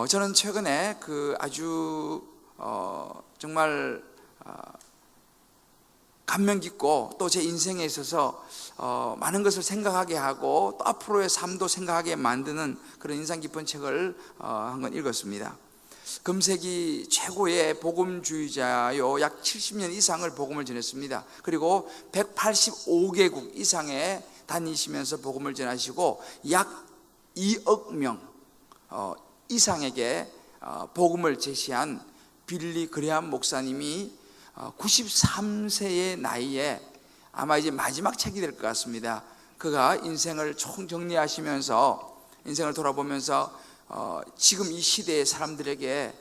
저는 최근에 아주 정말 감명 깊고 또 제 인생에 있어서 많은 것을 생각하게 하고 또 앞으로의 삶도 생각하게 만드는 그런 인상 깊은 책을 한 권 읽었습니다. 금세기 최고의 복음주의자요, 약 70년 이상을 복음을 전했습니다. 그리고 185개국 이상에 다니시면서 복음을 전하시고 약 2억 명 이상에게 복음을 제시한 빌리 그레함 목사님이 93세의 나이에 아마 이제 마지막 책이 될 것 같습니다. 그가 인생을 총정리하시면서 인생을 돌아보면서 지금 이 시대의 사람들에게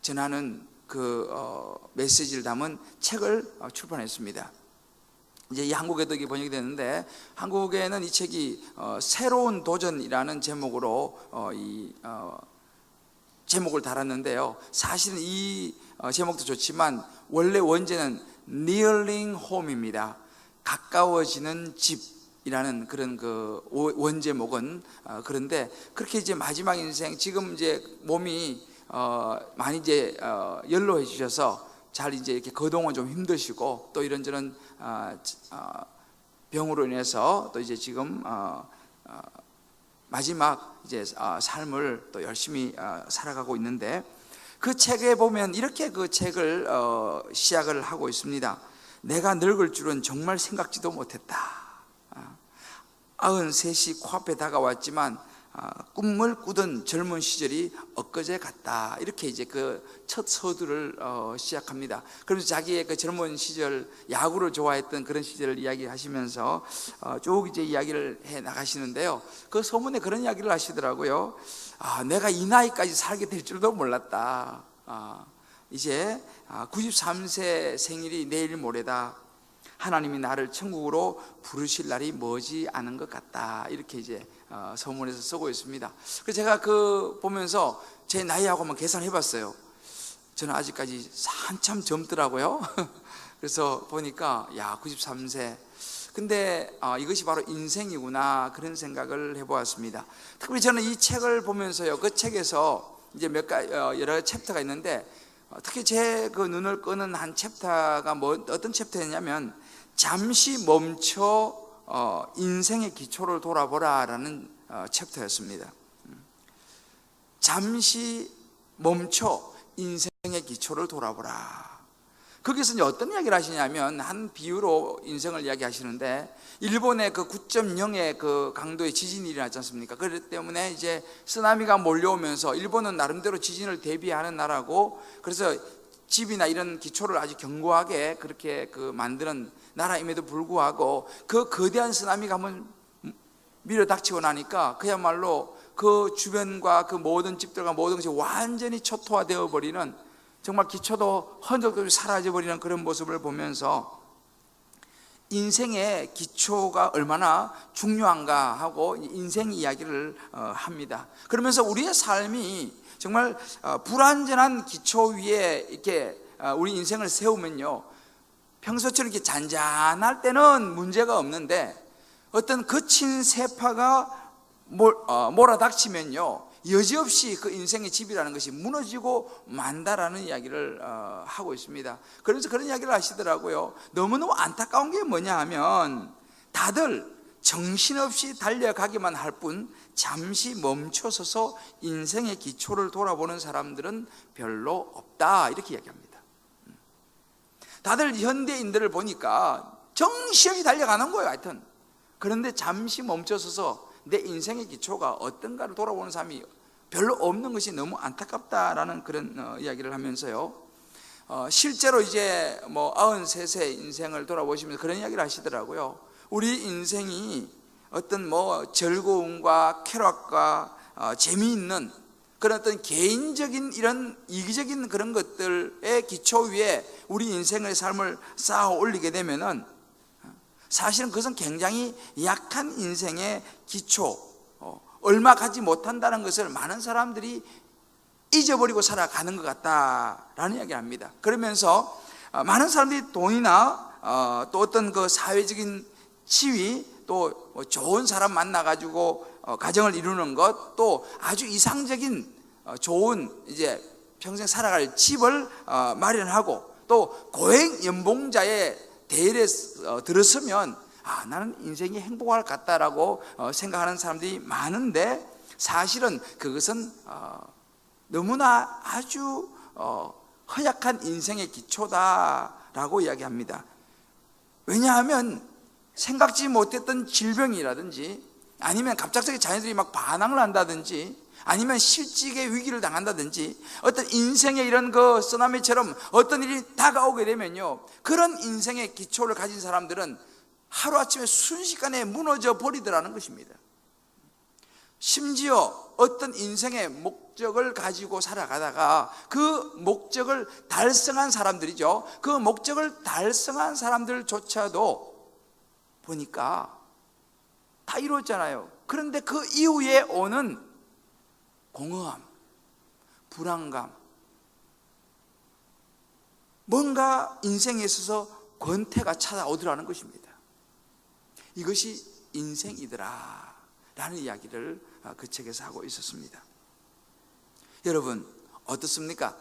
전하는 메시지를 담은 책을 출판했습니다. 이제 이 한국에도 이게 번역이 됐는데, 한국에는 이 책이 새로운 도전이라는 제목으로 제목을 달았는데요. 사실은 이 제목도 좋지만 원래 원제는 Nearing Home입니다. 가까워지는 집이라는 그런 원제목은 그런데 그렇게 이제 마지막 인생, 지금 이제 몸이 많이 이제 연로해지셔서 잘 이제 이렇게 거동은 좀 힘드시고 또 이런저런 병으로 인해서 또 이제 지금 마지막 이제 삶을 또 열심히 살아가고 있는데, 그 책에 보면 이렇게 그 책을 시작을 하고 있습니다. 내가 늙을 줄은 정말 생각지도 못했다. 93이 코앞에 다가왔지만 꿈을 꾸던 젊은 시절이 엊그제 같다. 이렇게 이제 그 첫 서두를 시작합니다. 그러면서 자기의 그 젊은 시절, 야구를 좋아했던 그런 시절을 이야기하시면서 쭉 이제 이야기를 해 나가시는데요. 그 소문에 그런 이야기를 하시더라고요. 내가 이 나이까지 살게 될 줄도 몰랐다. 이제 93세 생일이 내일 모레다. 하나님이 나를 천국으로 부르실 날이 머지 않은 것 같다. 이렇게 이제 서문에서 쓰고 있습니다. 그래서 제가 보면서 제 나이하고 한번 계산해 봤어요. 저는 아직까지 한참 젊더라고요. 그래서 보니까 93세. 근데 이것이 바로 인생이구나, 그런 생각을 해보았습니다. 특별히 저는 이 책을 보면서요, 그 책에서 이제 여러 챕터가 있는데, 특히 제 눈을 끄는 한 챕터가 어떤 챕터였냐면, 잠시 멈춰 인생의 기초를 돌아보라라는 챕터였습니다. 잠시 멈춰 인생의 기초를 돌아보라. 거기서 이제 어떤 이야기를 하시냐면, 한 비유로 인생을 이야기하시는데, 일본의 9.0의 강도의 지진이 일어났지 않습니까? 그렇기 때문에 이제 쓰나미가 몰려오면서, 일본은 나름대로 지진을 대비하는 나라고, 그래서 집이나 이런 기초를 아주 견고하게 그렇게 만드는 나라임에도 불구하고 그 거대한 쓰나미가 한번 밀어닥치고 나니까 그야말로 그 주변과 그 모든 집들과 모든 것이 완전히 초토화되어 버리는, 정말 기초도 흔적도 사라져 버리는 그런 모습을 보면서 인생의 기초가 얼마나 중요한가 하고 인생 이야기를 합니다. 그러면서 우리의 삶이 정말 불완전한 기초 위에 이렇게 우리 인생을 세우면요, 평소처럼 이렇게 잔잔할 때는 문제가 없는데 어떤 거친 세파가 몰아닥치면요, 여지없이 그 인생의 집이라는 것이 무너지고 만다라는 이야기를 하고 있습니다. 그러면서 그런 이야기를 하시더라고요. 너무너무 안타까운 게 뭐냐 하면, 다들 정신없이 달려가기만 할 뿐 잠시 멈춰서서 인생의 기초를 돌아보는 사람들은 별로 없다, 이렇게 이야기합니다. 다들 현대인들을 보니까 정신없이 달려가는 거예요, 하여튼. 그런데 잠시 멈춰서서 내 인생의 기초가 어떤가를 돌아보는 사람이 별로 없는 것이 너무 안타깝다라는 그런 이야기를 하면서요, 실제로 이제 93세 인생을 돌아보시면서 그런 이야기를 하시더라고요. 우리 인생이 어떤 즐거움과 쾌락과 재미있는 그런 어떤 개인적인 이런 이기적인 그런 것들의 기초 위에 우리 인생의 삶을 쌓아 올리게 되면은 사실은 그것은 굉장히 약한 인생의 기초, 얼마 가지 못한다는 것을 많은 사람들이 잊어버리고 살아가는 것 같다라는 이야기를 합니다. 그러면서 많은 사람들이 돈이나 또 어떤 사회적인 지위, 또 좋은 사람 만나가지고 가정을 이루는 것, 또 아주 이상적인 좋은 이제 평생 살아갈 집을 마련하고 또 고액 연봉자의 대열에 들었으면 나는 인생이 행복할 것 같다라고 생각하는 사람들이 많은데, 사실은 그것은 너무나 아주 허약한 인생의 기초다라고 이야기합니다. 왜냐하면 생각지 못했던 질병이라든지, 아니면 갑작스럽게 자녀들이 막 반항을 한다든지, 아니면 실직의 위기를 당한다든지, 어떤 인생의 이런 그 쓰나미처럼 어떤 일이 다가오게 되면요, 그런 인생의 기초를 가진 사람들은 하루아침에 순식간에 무너져 버리더라는 것입니다. 심지어 어떤 인생의 목적을 가지고 살아가다가 그 목적을 달성한 사람들이죠, 그 목적을 달성한 사람들조차도 보니까 다 이루었잖아요. 그런데 그 이후에 오는 공허함, 불안감, 뭔가 인생에 있어서 권태가 찾아오더라는 것입니다. 이것이 인생이더라 라는 이야기를 그 책에서 하고 있었습니다. 여러분 어떻습니까?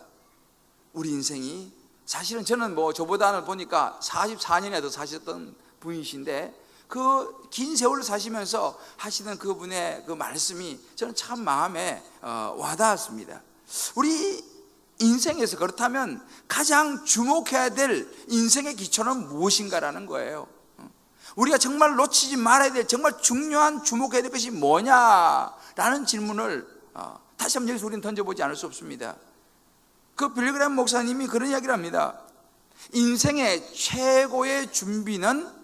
우리 인생이, 사실은 저는 저보다는 보니까 44년에 더 사셨던 분이신데, 그 긴 세월을 사시면서 하시는 그분의 그 말씀이 저는 참 마음에 와닿았습니다. 우리 인생에서 그렇다면 가장 주목해야 될 인생의 기초는 무엇인가라는 거예요. 우리가 정말 놓치지 말아야 될, 정말 중요한 주목해야 될 것이 뭐냐라는 질문을 다시 한번 여기서 우리는 던져보지 않을 수 없습니다. 그 빌리그램 목사님이 그런 이야기를 합니다. 인생의 최고의 준비는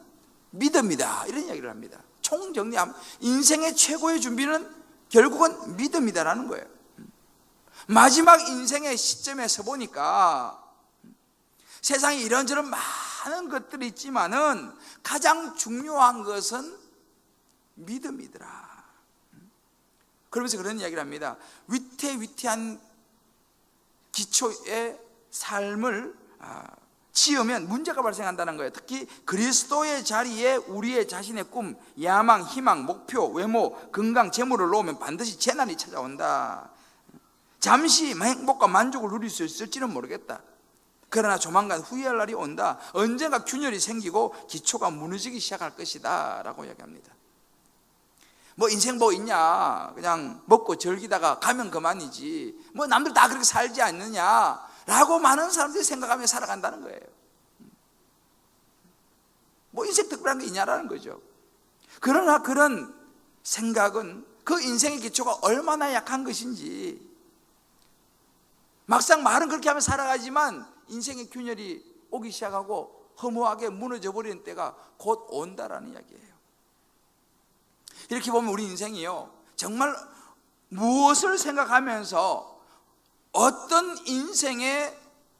믿음이다, 이런 이야기를 합니다. 총정리하면 인생의 최고의 준비는 결국은 믿음이다라는 거예요. 마지막 인생의 시점에 서 보니까 세상에 이런저런 많은 것들이 있지만은 가장 중요한 것은 믿음이더라. 그러면서 그런 이야기를 합니다. 위태위태한 기초의 삶을 지으면 문제가 발생한다는 거예요. 특히 그리스도의 자리에 우리의 자신의 꿈, 야망, 희망, 목표, 외모, 건강, 재물을 놓으면 반드시 재난이 찾아온다. 잠시 행복과 만족을 누릴 수 있을지는 모르겠다. 그러나 조만간 후회할 날이 온다. 언젠가 균열이 생기고 기초가 무너지기 시작할 것이다 라고 이야기합니다. 인생 뭐 있냐, 그냥 먹고 즐기다가 가면 그만이지, 남들 다 그렇게 살지 않느냐 라고 많은 사람들이 생각하며 살아간다는 거예요. 인생 특별한 게 있냐라는 거죠. 그러나 그런 생각은 그 인생의 기초가 얼마나 약한 것인지, 막상 말은 그렇게 하며 살아가지만 인생의 균열이 오기 시작하고 허무하게 무너져 버리는 때가 곧 온다라는 이야기예요. 이렇게 보면 우리 인생이요, 정말 무엇을 생각하면서 어떤 인생에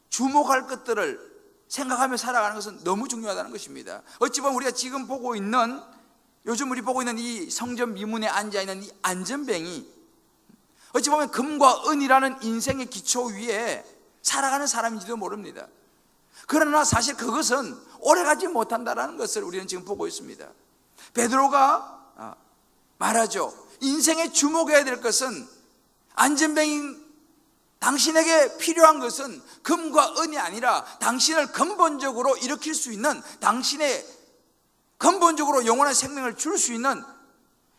주목할 것들을 생각하며 살아가는 것은 너무 중요하다는 것입니다. 어찌 보면 우리가 지금 보고 있는, 요즘 우리 보고 있는 이 성전 미문에 앉아있는 이 안전뱅이, 어찌 보면 금과 은이라는 인생의 기초 위에 살아가는 사람인지도 모릅니다. 그러나 사실 그것은 오래가지 못한다는 것을 우리는 지금 보고 있습니다. 베드로가 말하죠. 인생에 주목해야 될 것은, 안전뱅이 당신에게 필요한 것은 금과 은이 아니라 당신을 근본적으로 일으킬 수 있는, 당신의 근본적으로 영원한 생명을 줄 수 있는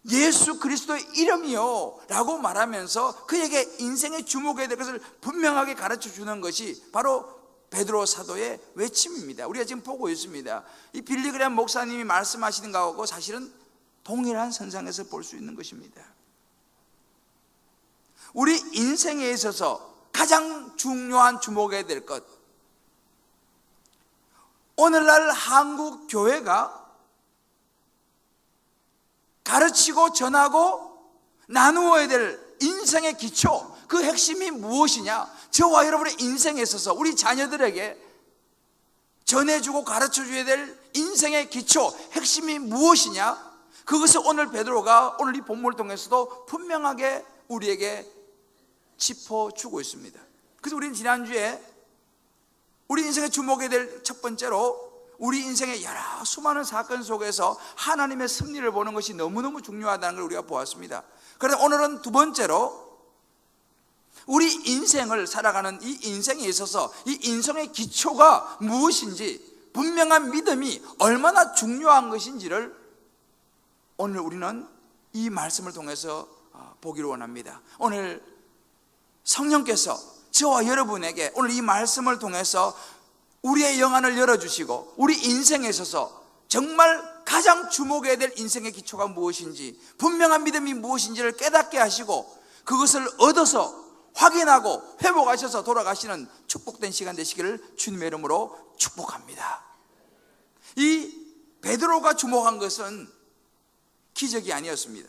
예수 그리스도의 이름이요 라고 말하면서 그에게 인생에 주목해야 될 것을 분명하게 가르쳐 주는 것이 바로 베드로 사도의 외침입니다. 우리가 지금 보고 있습니다. 이 빌리그램 목사님이 말씀하시는 것하고 사실은 동일한 선상에서 볼 수 있는 것입니다. 우리 인생에 있어서 가장 중요한 주목해야 될 것, 오늘날 한국 교회가 가르치고 전하고 나누어야 될 인생의 기초, 그 핵심이 무엇이냐? 저와 여러분의 인생에 있어서 우리 자녀들에게 전해주고 가르쳐줘야 될 인생의 기초, 핵심이 무엇이냐? 그것을 오늘 베드로가 오늘 이 본문을 통해서도 분명하게 우리에게 짚어주고 있습니다. 그래서 우리는 지난주에 우리 인생에 주목해야 될 첫 번째로, 우리 인생의 여러 수많은 사건 속에서 하나님의 섭리를 보는 것이 너무너무 중요하다는 걸 우리가 보았습니다. 그런데 오늘은 두 번째로, 우리 인생을 살아가는 이 인생에 있어서 이 인생의 기초가 무엇인지, 분명한 믿음이 얼마나 중요한 것인지를 오늘 우리는 이 말씀을 통해서 보기를 원합니다. 오늘 성령께서 저와 여러분에게 오늘 이 말씀을 통해서 우리의 영안을 열어주시고 우리 인생에 있어서 정말 가장 주목해야 될 인생의 기초가 무엇인지, 분명한 믿음이 무엇인지를 깨닫게 하시고 그것을 얻어서 확인하고 회복하셔서 돌아가시는 축복된 시간 되시기를 주님의 이름으로 축복합니다. 이 베드로가 주목한 것은 기적이 아니었습니다.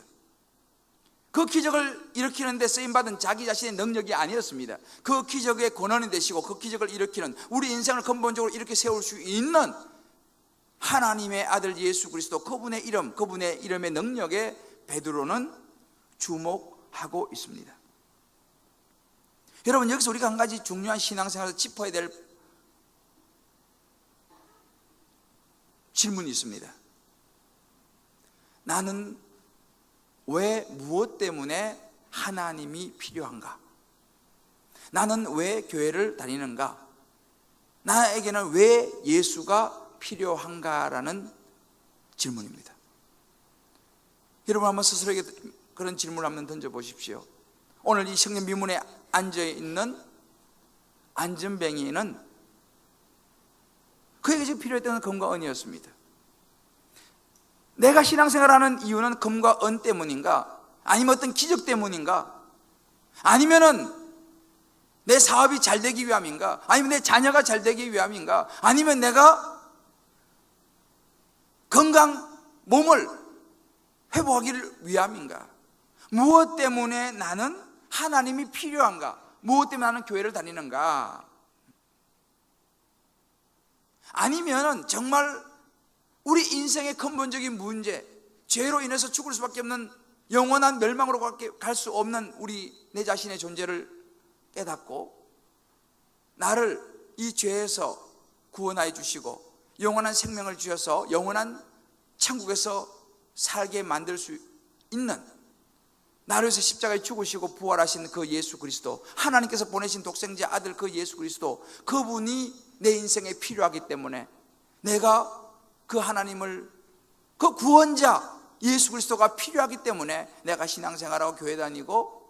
그 기적을 일으키는데 쓰임받은 자기 자신의 능력이 아니었습니다. 그 기적의 권한이 되시고 그 기적을 일으키는, 우리 인생을 근본적으로 이렇게 세울 수 있는 하나님의 아들 예수 그리스도, 그분의 이름, 그분의 이름의 능력에 베드로는 주목하고 있습니다. 여러분, 여기서 우리가 한 가지 중요한 신앙생활에서 짚어야 될 질문이 있습니다. 나는 왜, 무엇 때문에 하나님이 필요한가? 나는 왜 교회를 다니는가? 나에게는 왜 예수가 필요한가라는 질문입니다. 여러분, 한번 스스로에게 그런 질문을 한번 던져보십시오. 오늘 이 성령 미문에 앉아있는 안전뱅이는 그에게 지금 필요했던 금과 은이었습니다. 내가 신앙생활하는 이유는 금과 은 때문인가? 아니면 어떤 기적 때문인가? 아니면은 내 사업이 잘 되기 위함인가? 아니면 내 자녀가 잘 되기 위함인가? 아니면 내가 건강 몸을 회복하기를 위함인가? 무엇 때문에 나는 하나님이 필요한가? 무엇 때문에 나는 교회를 다니는가? 아니면 정말 우리 인생의 근본적인 문제, 죄로 인해서 죽을 수밖에 없는 영원한 멸망으로 갈 수 없는 우리 내 자신의 존재를 깨닫고 나를 이 죄에서 구원하여 주시고 영원한 생명을 주셔서 영원한 천국에서 살게 만들 수 있는, 나를 위해서 십자가에 죽으시고 부활하신 그 예수 그리스도, 하나님께서 보내신 독생자 아들 그 예수 그리스도, 그분이 내 인생에 필요하기 때문에 내가 그 하나님을, 그 구원자 예수 그리스도가 필요하기 때문에 내가 신앙생활하고 교회 다니고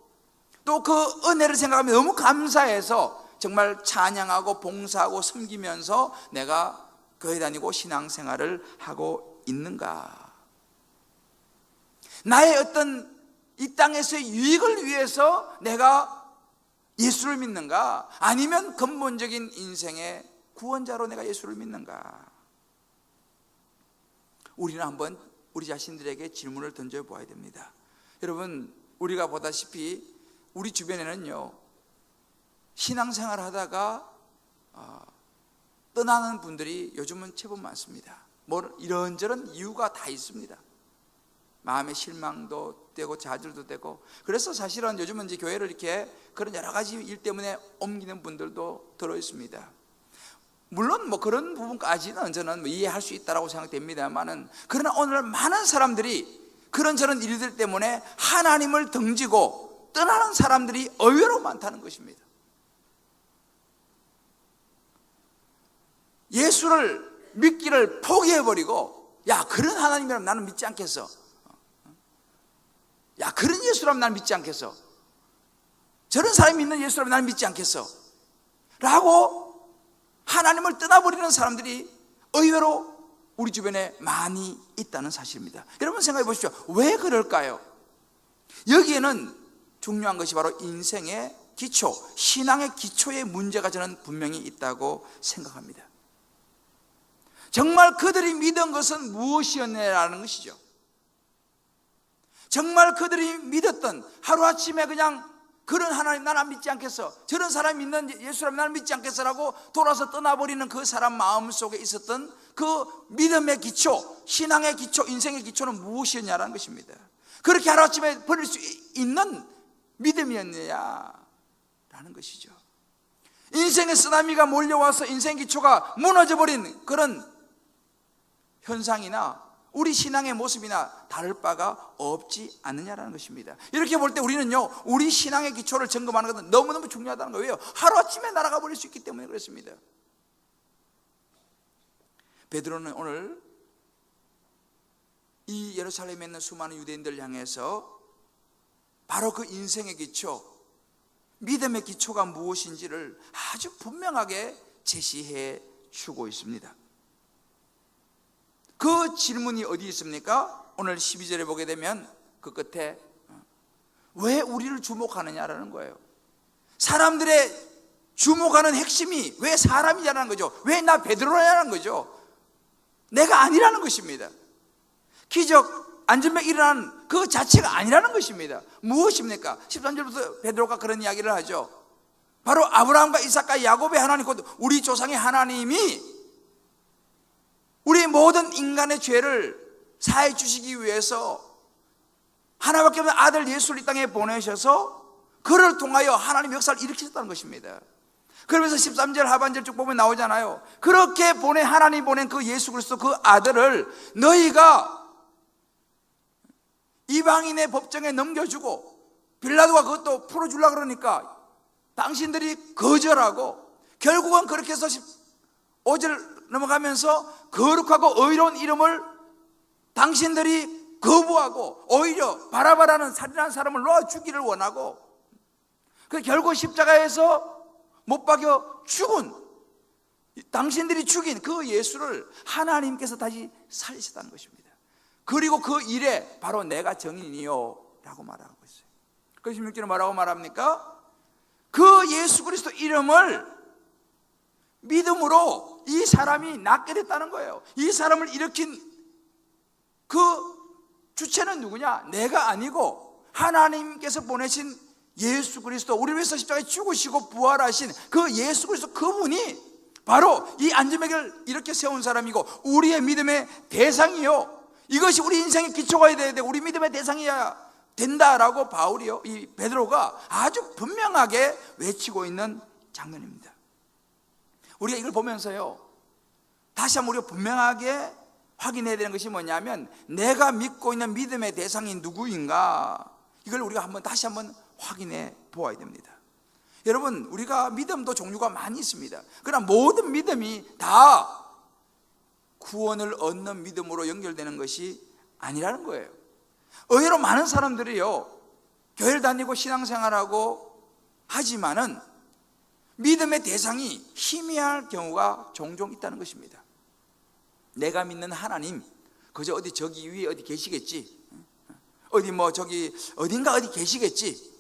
또 그 은혜를 생각하면 너무 감사해서 정말 찬양하고 봉사하고 섬기면서 내가 교회 다니고 신앙생활을 하고 있는가? 나의 어떤 이 땅에서의 유익을 위해서 내가 예수를 믿는가? 아니면 근본적인 인생의 구원자로 내가 예수를 믿는가? 우리는 한번 우리 자신들에게 질문을 던져보아야 됩니다. 여러분, 우리가 보다시피 우리 주변에는요, 신앙생활 하다가 떠나는 분들이 요즘은 제법 많습니다. 뭐 이런저런 이유가 다 있습니다. 마음의 실망도 되고 좌절도 되고, 그래서 사실은 요즘은 이제 교회를 이렇게 그런 여러 가지 일 때문에 옮기는 분들도 들어 있습니다. 물론 뭐 그런 부분까지는 저는 뭐 이해할 수 있다고 생각됩니다만은, 그러나 오늘 많은 사람들이 그런저런 일들 때문에 하나님을 등지고 떠나는 사람들이 의외로 많다는 것입니다. 예수를 믿기를 포기해버리고, 야, 그런 하나님이라면 나는 믿지 않겠어. 야, 그런 예수라면 나는 믿지 않겠어. 저런 사람이 믿는 예수라면 나는 믿지 않겠어. 라고 하나님을 떠나버리는 사람들이 의외로 우리 주변에 많이 있다는 사실입니다. 여러분 생각해 보십시오. 왜 그럴까요? 여기에는 중요한 것이 바로 인생의 기초, 신앙의 기초의 문제가 저는 분명히 있다고 생각합니다. 정말 그들이 믿은 것은 무엇이었냐라는 것이죠. 정말 그들이 믿었던, 하루아침에 그냥 그런 하나님 나는 믿지 않겠어, 저런 사람이 믿는 예수라면 나는 믿지 않겠어라고 돌아서 떠나버리는 그 사람 마음속에 있었던 그 믿음의 기초, 신앙의 기초, 인생의 기초는 무엇이었냐라는 것입니다. 그렇게 하루아침에 버릴 수 있는 믿음이었느냐라는 것이죠. 인생의 쓰나미가 몰려와서 인생 기초가 무너져버린 그런 현상이나 우리 신앙의 모습이나 다를 바가 없지 않느냐라는 것입니다. 이렇게 볼 때 우리는요, 우리 신앙의 기초를 점검하는 것은 너무너무 중요하다는 거예요. 하루아침에 날아가 버릴 수 있기 때문에 그렇습니다. 베드로는 오늘 이 예루살렘에 있는 수많은 유대인들을 향해서 바로 그 인생의 기초, 믿음의 기초가 무엇인지를 아주 분명하게 제시해 주고 있습니다. 그 질문이 어디 있습니까? 오늘 12절에 보게 되면 그 끝에 왜 우리를 주목하느냐라는 거예요. 사람들의 주목하는 핵심이 왜 사람이냐는 거죠. 왜 나 베드로냐는 거죠. 내가 아니라는 것입니다. 기적, 안전병 일어나는 그 자체가 아니라는 것입니다. 무엇입니까? 13절부터 베드로가 그런 이야기를 하죠. 바로 아브라함과 이삭과 야곱의 하나님, 곧 우리 조상의 하나님이 우리 모든 인간의 죄를 사해 주시기 위해서 하나밖에 없는 아들 예수를 이 땅에 보내셔서 그를 통하여 하나님 역사를 일으키셨다는 것입니다. 그러면서 13절 하반절 쭉 보면 나오잖아요. 그렇게 하나님 보낸 그 예수 그리스도 그 아들을 너희가 이방인의 법정에 넘겨주고 빌라도가 그것도 풀어주려고 그러니까 당신들이 거절하고 결국은 그렇게 해서 5절 넘어가면서 거룩하고 의로운 이름을 당신들이 거부하고 오히려 바라바라는 살인한 사람을 놓아 죽기를 원하고 결국 십자가에서 못 박여 죽은 당신들이 죽인 그 예수를 하나님께서 다시 살리셨다는 것입니다. 그리고 그 일에 바로 내가 증인이요 라고 말하고 있어요. 그 16절에 뭐라고 말합니까? 그 예수 그리스도 이름을 믿음으로 이 사람이 낫게 됐다는 거예요. 이 사람을 일으킨 그 주체는 누구냐? 내가 아니고 하나님께서 보내신 예수 그리스도, 우리를 위해서 십자가에 죽으시고 부활하신 그 예수 그리스도, 그분이 바로 이 안전병을 이렇게 세운 사람이고 우리의 믿음의 대상이요, 이것이 우리 인생의 기초가 돼야 돼, 우리 믿음의 대상이어야 된다라고 바울이요, 이 베드로가 아주 분명하게 외치고 있는 장면입니다. 우리가 이걸 보면서요, 다시 한번 우리가 분명하게 확인해야 되는 것이 뭐냐면, 내가 믿고 있는 믿음의 대상이 누구인가, 이걸 우리가 다시 한번 확인해 보아야 됩니다. 여러분, 우리가 믿음도 종류가 많이 있습니다. 그러나 모든 믿음이 다 구원을 얻는 믿음으로 연결되는 것이 아니라는 거예요. 의외로 많은 사람들이요, 교회를 다니고 신앙생활하고 하지만은 믿음의 대상이 희미할 경우가 종종 있다는 것입니다. 내가 믿는 하나님 그저 어디 저기 위에 어디 계시겠지, 어디 저기 어딘가 어디 계시겠지,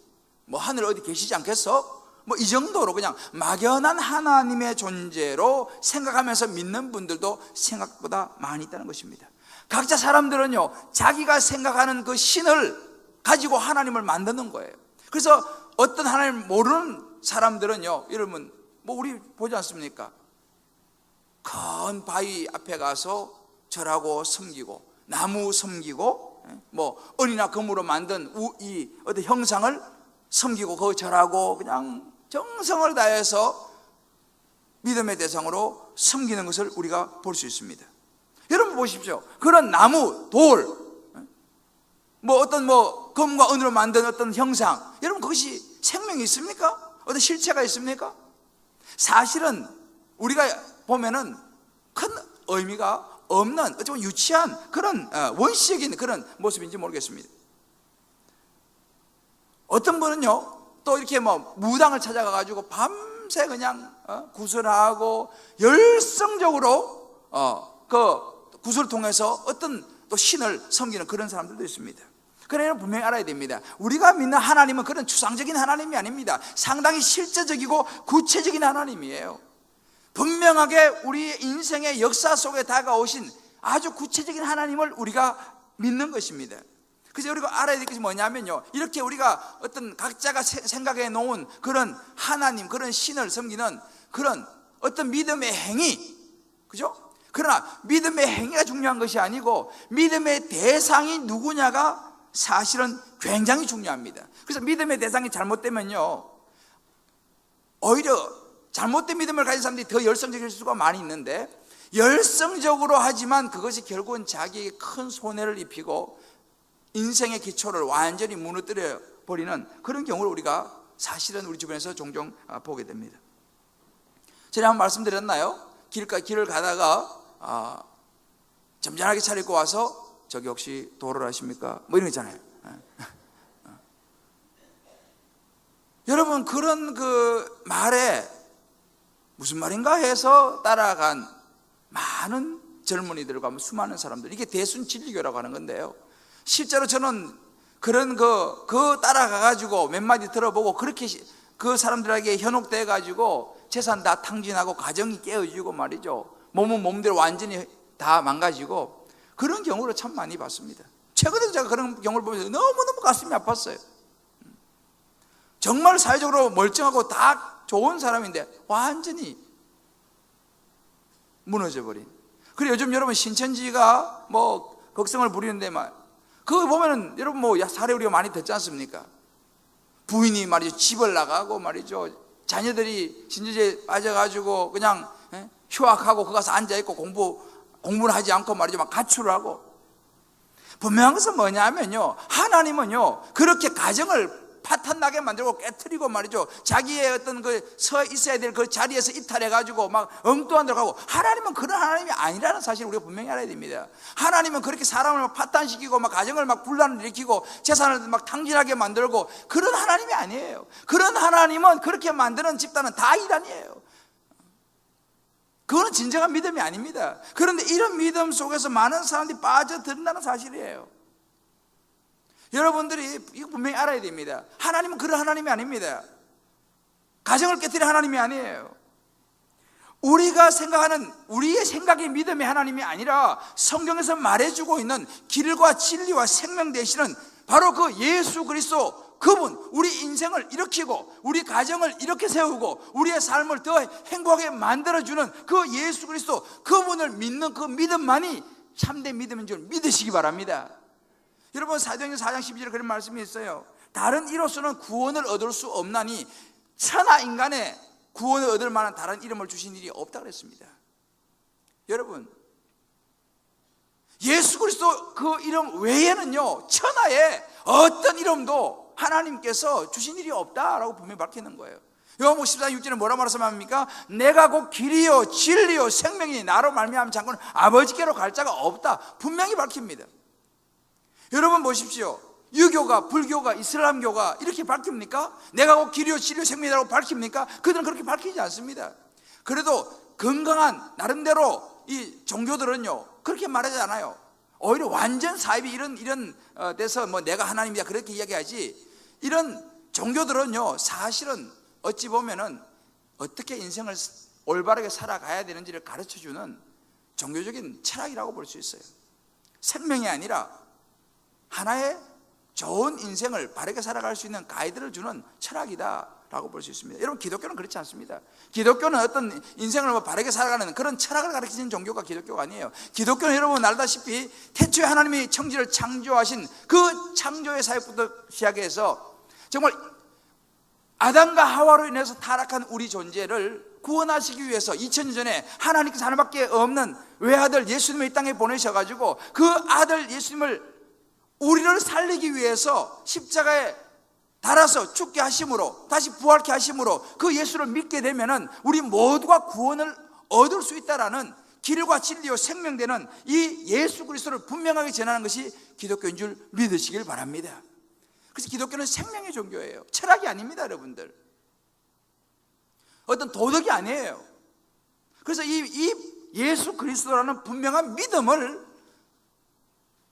하늘 어디 계시지 않겠어? 이 정도로 그냥 막연한 하나님의 존재로 생각하면서 믿는 분들도 생각보다 많이 있다는 것입니다. 각자 사람들은요, 자기가 생각하는 그 신을 가지고 하나님을 만드는 거예요. 그래서 어떤 하나님을 모르는 사람들은요, 여러분 우리 보지 않습니까? 큰 바위 앞에 가서 절하고 섬기고, 나무 섬기고, 은이나 금으로 만든 이 어떤 형상을 섬기고 그 절하고 그냥 정성을 다해서 믿음의 대상으로 섬기는 것을 우리가 볼 수 있습니다. 여러분 보십시오. 그런 나무, 돌, 어떤 금과 은으로 만든 어떤 형상, 여러분 그것이 생명이 있습니까? 어떤 실체가 있습니까? 사실은 우리가 보면은 큰 의미가 없는, 어쩌면 유치한 그런 원시적인 그런 모습인지 모르겠습니다. 어떤 분은요, 또 이렇게 무당을 찾아가가지고 밤새 그냥 구슬하고 열성적으로 그 구슬을 통해서 어떤 또 신을 섬기는 그런 사람들도 있습니다. 그러나 분명히 알아야 됩니다. 우리가 믿는 하나님은 그런 추상적인 하나님이 아닙니다. 상당히 실제적이고 구체적인 하나님이에요. 분명하게 우리의 인생의 역사 속에 다가오신 아주 구체적인 하나님을 우리가 믿는 것입니다. 그래서 우리가 알아야 될 것이 뭐냐면요, 이렇게 우리가 어떤 각자가 생각해 놓은 그런 하나님, 그런 신을 섬기는 그런 어떤 믿음의 행위, 그죠? 그러나 믿음의 행위가 중요한 것이 아니고 믿음의 대상이 누구냐가 사실은 굉장히 중요합니다. 그래서 믿음의 대상이 잘못되면요, 오히려 잘못된 믿음을 가진 사람들이 더 열성적일 수가 많이 있는데, 열성적으로 하지만 그것이 결국은 자기에게 큰 손해를 입히고 인생의 기초를 완전히 무너뜨려 버리는 그런 경우를 우리가 사실은 우리 주변에서 종종 보게 됩니다. 전에 한번 말씀드렸나요? 길을 가다가 점잖하게 차리고 와서 저기 혹시 도로를 하십니까? 뭐 이런 거 있잖아요. 여러분, 그런 그 말에 무슨 말인가 해서 따라간 많은 젊은이들과 수많은 사람들, 이게 대순 진리교라고 하는 건데요, 실제로 저는 그런 그 따라가가지고 몇 마디 들어보고 그렇게 그 사람들에게 현혹돼 가지고 재산 다 탕진하고 가정이 깨어지고 말이죠, 몸은 몸대로 완전히 다 망가지고 그런 경우를 참 많이 봤습니다. 최근에도 제가 그런 경우를 보면서 너무너무 가슴이 아팠어요. 정말 사회적으로 멀쩡하고 다 좋은 사람인데 완전히 무너져버린. 그리고 요즘 여러분 신천지가 뭐 극성을 부리는데 그거 보면은 여러분 뭐 사례 우리가 많이 듣지 않습니까? 부인이 말이죠 집을 나가고 말이죠, 자녀들이 신천지에 빠져가지고 그냥 휴학하고 거기 가서 앉아있고 공부는 하지 않고 말이죠 막 가출을 하고. 분명한 것은 뭐냐면요, 하나님은요 그렇게 가정을 파탄나게 만들고 깨트리고 말이죠, 자기의 어떤 그 서 있어야 될 그 자리에서 이탈해가지고 막 엉뚱한 데로 가고, 하나님은 그런 하나님이 아니라는 사실을 우리가 분명히 알아야 됩니다. 하나님은 그렇게 사람을 막 파탄시키고 막 가정을 막 분란을 일으키고 재산을 막 탕진하게 만들고 그런 하나님이 아니에요. 그런 하나님은 그렇게 만드는 집단은 다 이단이에요. 그거는 진정한 믿음이 아닙니다. 그런데 이런 믿음 속에서 많은 사람들이 빠져든다는 사실이에요. 여러분들이 이거 분명히 알아야 됩니다. 하나님은 그런 하나님이 아닙니다. 가정을 깨뜨리는 하나님이 아니에요. 우리가 생각하는 우리의 생각의 믿음의 하나님이 아니라 성경에서 말해주고 있는 길과 진리와 생명 되시는 바로 그 예수 그리스도, 그분, 우리 인생을 일으키고 우리 가정을 이렇게 세우고 우리의 삶을 더 행복하게 만들어주는 그 예수 그리스도, 그분을 믿는 그 믿음만이 참된 믿음인 줄 믿으시기 바랍니다. 여러분, 사도행전 4장 12절에 그런 말씀이 있어요. 다른 이로서는 구원을 얻을 수 없나니 천하 인간의 구원을 얻을 만한 다른 이름을 주신 일이 없다 그랬습니다. 여러분, 예수 그리스도 그 이름 외에는요 천하에 어떤 이름도 하나님께서 주신 일이 없다라고 분명히 밝히는 거예요. 요한복음 14장 6절에 뭐라 말씀합니까? 내가 곧 길이요 진리요 생명이니 나로 말미암은 자고는 아버지께로 갈 자가 없다 분명히 밝힙니다. 여러분 보십시오. 유교가, 불교가, 이슬람교가 이렇게 밝힙니까? 내가 곧 길이요 진리요 생명이라고 밝힙니까? 그들은 그렇게 밝히지 않습니다. 그래도 건강한 나름대로 이 종교들은요 그렇게 말하지 않아요. 오히려 완전 사입이 이런 데서 뭐 내가 하나님이다 그렇게 이야기하지, 이런 종교들은요 사실은 어찌 보면은 어떻게 인생을 올바르게 살아가야 되는지를 가르쳐주는 종교적인 철학이라고 볼 수 있어요. 생명이 아니라 하나의 좋은 인생을 바르게 살아갈 수 있는 가이드를 주는 철학이다라고 볼 수 있습니다. 여러분, 기독교는 그렇지 않습니다. 기독교는 어떤 인생을 바르게 살아가는 그런 철학을 가르치는 종교가 기독교가 아니에요. 기독교는 여러분 알다시피 태초에 하나님이 천지를 창조하신 그 창조의 사역부터 시작해서 정말 아담과 하와로 인해서 타락한 우리 존재를 구원하시기 위해서 2000년 전에 하나님께서 하나밖에 없는 외아들 예수님을 이 땅에 보내셔가지고 그 아들 예수님을 우리를 살리기 위해서 십자가에 달아서 죽게 하심으로 다시 부활케 하심으로 그 예수를 믿게 되면은 우리 모두가 구원을 얻을 수 있다라는 길과 진리요 생명되는 이 예수 그리스도를 분명하게 전하는 것이 기독교인 줄 믿으시길 바랍니다. 그래서 기독교는 생명의 종교예요. 철학이 아닙니다, 여러분들. 어떤 도덕이 아니에요. 그래서 이 예수 그리스도라는 분명한 믿음을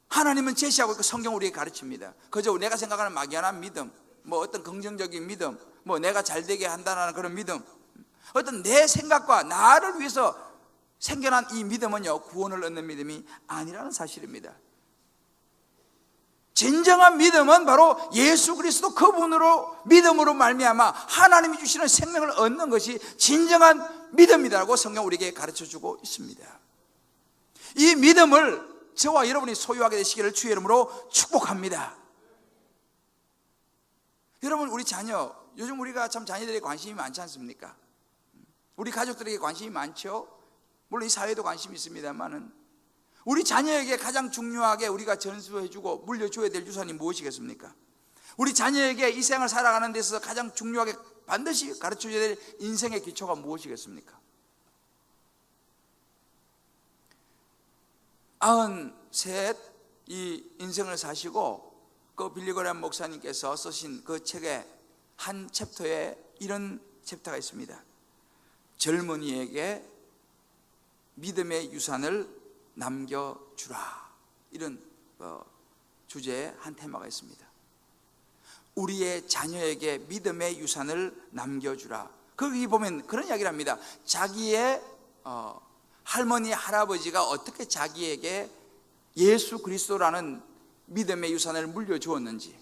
하나님은 제시하고 있고 성경 우리에게 가르칩니다. 그저 내가 생각하는 막연한 믿음, 뭐 어떤 긍정적인 믿음, 뭐 내가 잘되게 한다는 그런 믿음, 어떤 내 생각과 나를 위해서 생겨난 이 믿음은요 구원을 얻는 믿음이 아니라는 사실입니다. 진정한 믿음은 바로 예수 그리스도 그분으로 믿음으로 말미암아 하나님이 주시는 생명을 얻는 것이 진정한 믿음이라고 성경 우리에게 가르쳐주고 있습니다. 이 믿음을 저와 여러분이 소유하게 되시기를 주의 이름으로 축복합니다. 여러분, 우리 자녀, 요즘 우리가 참 자녀들에게 관심이 많지 않습니까? 우리 가족들에게 관심이 많죠. 물론 이 사회도 관심이 있습니다만은 우리 자녀에게 가장 중요하게 우리가 전수해주고 물려줘야 될 유산이 무엇이겠습니까? 우리 자녀에게 이 생을 살아가는 데 있어서 가장 중요하게 반드시 가르쳐줘야 될 인생의 기초가 무엇이겠습니까? 93 이 인생을 사시고 그 빌리 그레이엄 목사님께서 쓰신 그 책의 한 챕터에 이런 챕터가 있습니다. 젊은이에게 믿음의 유산을 남겨주라. 이런 주제의 한 테마가 있습니다. 우리의 자녀에게 믿음의 유산을 남겨주라. 거기 보면 그런 이야기를 합니다. 자기의 할머니, 할아버지가 어떻게 자기에게 예수 그리스도라는 믿음의 유산을 물려주었는지,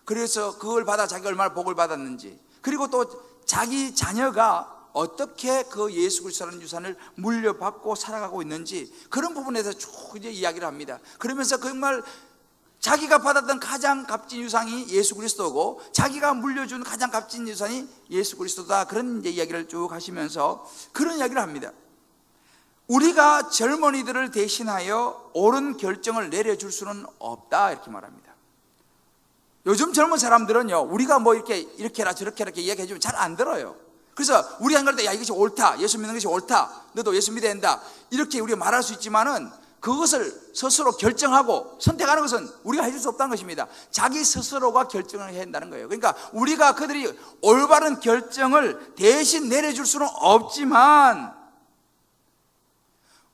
그래서 그걸 받아 자기가 얼마나 복을 받았는지, 그리고 또 자기 자녀가 어떻게 그 예수 그리스도라는 유산을 물려받고 살아가고 있는지, 그런 부분에서 쭉 이제 이야기를 합니다. 그러면서 정말 자기가 받았던 가장 값진 유산이 예수 그리스도고 자기가 물려준 가장 값진 유산이 예수 그리스도다. 그런 이제 이야기를 쭉 하시면서 그런 이야기를 합니다. 우리가 젊은이들을 대신하여 옳은 결정을 내려줄 수는 없다. 이렇게 말합니다. 요즘 젊은 사람들은요, 우리가 뭐 이렇게 해라 저렇게 해라 이렇게 이야기해주면 잘 안 들어요. 그래서 우리 한 걸 때 야 이것이 옳다, 예수 믿는 것이 옳다, 너도 예수 믿어야 된다, 이렇게 우리가 말할 수 있지만은 그것을 스스로 결정하고 선택하는 것은 우리가 해줄 수 없다는 것입니다. 자기 스스로가 결정을 해야 한다는 거예요. 그러니까 우리가 그들이 올바른 결정을 대신 내려줄 수는 없지만,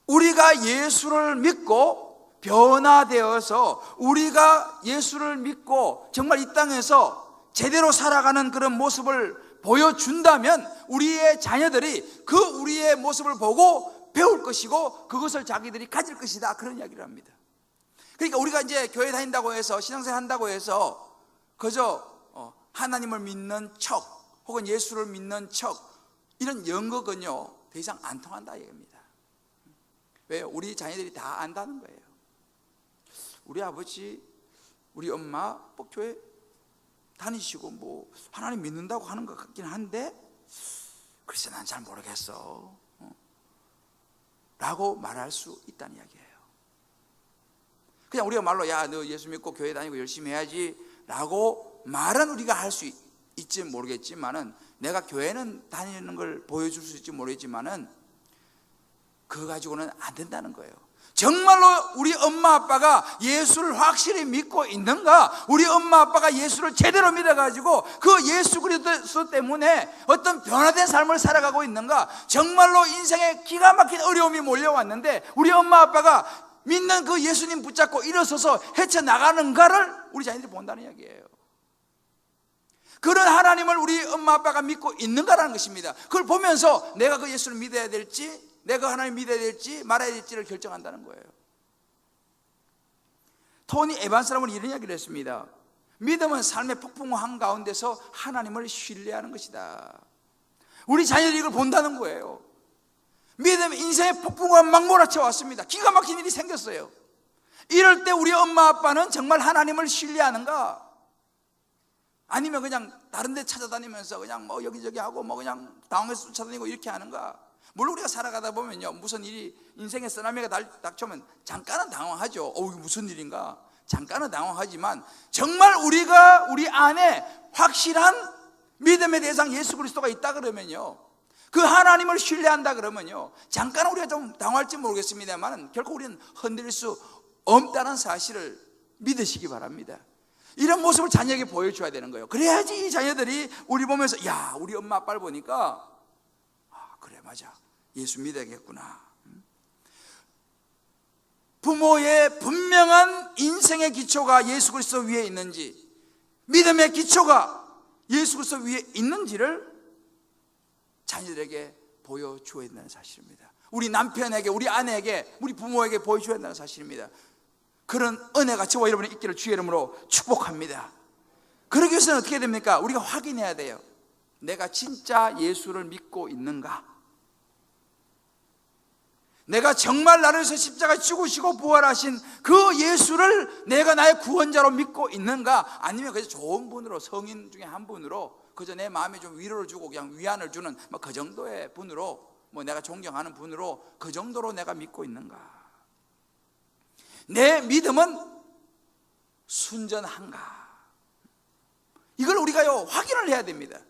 우리가 예수를 믿고 변화되어서 우리가 예수를 믿고 정말 이 땅에서 제대로 살아가는 그런 모습을 보여준다면 우리의 자녀들이 그 우리의 모습을 보고 배울 것이고 그것을 자기들이 가질 것이다. 그런 이야기를 합니다. 그러니까 우리가 이제 교회 다닌다고 해서 신앙생활 한다고 해서 그저 하나님을 믿는 척 혹은 예수를 믿는 척 이런 연극은요 더 이상 안 통한다 얘기입니다. 왜요? 우리 자녀들이 다 안다는 거예요. 우리 아버지, 우리 엄마 뭐 교회 다니시고 뭐 하나님 믿는다고 하는 것 같긴 한데 글쎄 난 잘 모르겠어 라고 말할 수 있다는 이야기예요. 그냥 우리가 말로 야 너 예수 믿고 교회 다니고 열심히 해야지 라고 말은 우리가 할 수 있지 모르겠지만은, 내가 교회는 다니는 걸 보여줄 수 있지 모르겠지만은 그거 가지고는 안 된다는 거예요. 정말로 우리 엄마 아빠가 예수를 확실히 믿고 있는가? 우리 엄마 아빠가 예수를 제대로 믿어가지고 그 예수 그리스도 때문에 어떤 변화된 삶을 살아가고 있는가? 정말로 인생에 기가 막힌 어려움이 몰려왔는데 우리 엄마 아빠가 믿는 그 예수님 붙잡고 일어서서 헤쳐나가는가를 우리 자녀들이 본다는 이야기예요. 그런 하나님을 우리 엄마 아빠가 믿고 있는가라는 것입니다. 그걸 보면서 내가 그 예수를 믿어야 될지, 내가 하나님 믿어야 될지 말아야 될지를 결정한다는 거예요. 토니 에반스라는 이런 이야기를 했습니다. 믿음은 삶의 폭풍우 한가운데서 하나님을 신뢰하는 것이다. 우리 자녀들이 이걸 본다는 거예요. 믿음, 인생의 폭풍우가 막 몰아쳐 왔습니다. 기가 막힌 일이 생겼어요. 이럴 때 우리 엄마 아빠는 정말 하나님을 신뢰하는가? 아니면 그냥 다른 데 찾아다니면서 그냥 뭐 여기저기 하고 뭐 그냥 당황해서 쫓아다니고 이렇게 하는가? 물론 우리가 살아가다 보면요, 무슨 일이 인생의 쓰나미가 닥쳐오면 잠깐은 당황하죠. 이게 무슨 일인가? 잠깐은 당황하지만 정말 우리가 우리 안에 확실한 믿음의 대상 예수 그리스도가 있다 그러면요, 그 하나님을 신뢰한다 그러면요, 잠깐은 우리가 좀 당황할지 모르겠습니다만 결코 우리는 흔들릴 수 없다는 사실을 믿으시기 바랍니다. 이런 모습을 자녀에게 보여줘야 되는 거예요. 그래야지 이 자녀들이 우리 보면서 야 우리 엄마 아빠를 보니까 그래 맞아 예수 믿어야겠구나. 부모의 분명한 인생의 기초가 예수 그리스도 위에 있는지, 믿음의 기초가 예수 그리스도 위에 있는지를 자녀들에게 보여줘야 된다는 사실입니다. 우리 남편에게, 우리 아내에게, 우리 부모에게 보여줘야 된다는 사실입니다. 그런 은혜가 저와 여러분의 있기를 주의 이름으로 축복합니다. 그러기 위해서는 어떻게 됩니까? 우리가 확인해야 돼요. 내가 진짜 예수를 믿고 있는가? 내가 정말 나를 위해서 십자가에 죽으시고 부활하신 그 예수를 내가 나의 구원자로 믿고 있는가? 아니면 그저 좋은 분으로, 성인 중에 한 분으로 그저 내 마음에 좀 위로를 주고 그냥 위안을 주는 그 정도의 분으로 뭐 내가 존경하는 분으로 그 정도로 내가 믿고 있는가? 내 믿음은 순전한가? 이걸 우리가요 확인을 해야 됩니다.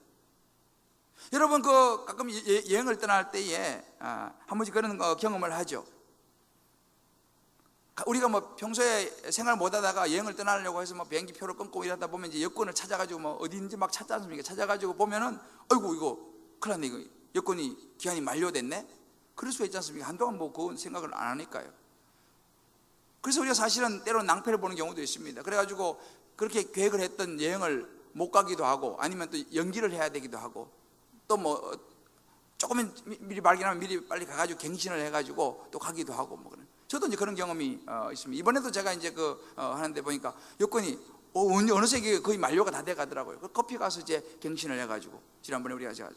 여러분 가끔 여행을 떠날 때에 한 번씩 그런 경험을 하죠. 우리가 뭐 평소에 생활 못하다가 여행을 떠나려고 해서 뭐 비행기 표를 끊고 이러다 보면 이제 여권을 찾아가지고 뭐 어디인지 막 찾지 않습니까? 찾아가지고 보면은 아이고 이거 큰일 났네, 이거 여권이 기한이 만료됐네. 그럴 수가 있지 않습니까? 한동안 뭐 그건 생각을 안 하니까요. 그래서 우리가 사실은 때로는 낭패를 보는 경우도 있습니다. 그래가지고 그렇게 계획을 했던 여행을 못 가기도 하고, 아니면 또 연기를 해야 되기도 하고, 또 뭐 조금은 미리 발견하면 미리 빨리 가가지고 갱신을 해가지고 또 가기도 하고 뭐 그런. 저도 이제 그런 경험이 있습니다. 이번에도 제가 이제 하는데 보니까 여권이 어느새 거의 만료가 다 돼 가더라고요. 커피 가서 이제 갱신을 해가지고 지난번에 우리가 제가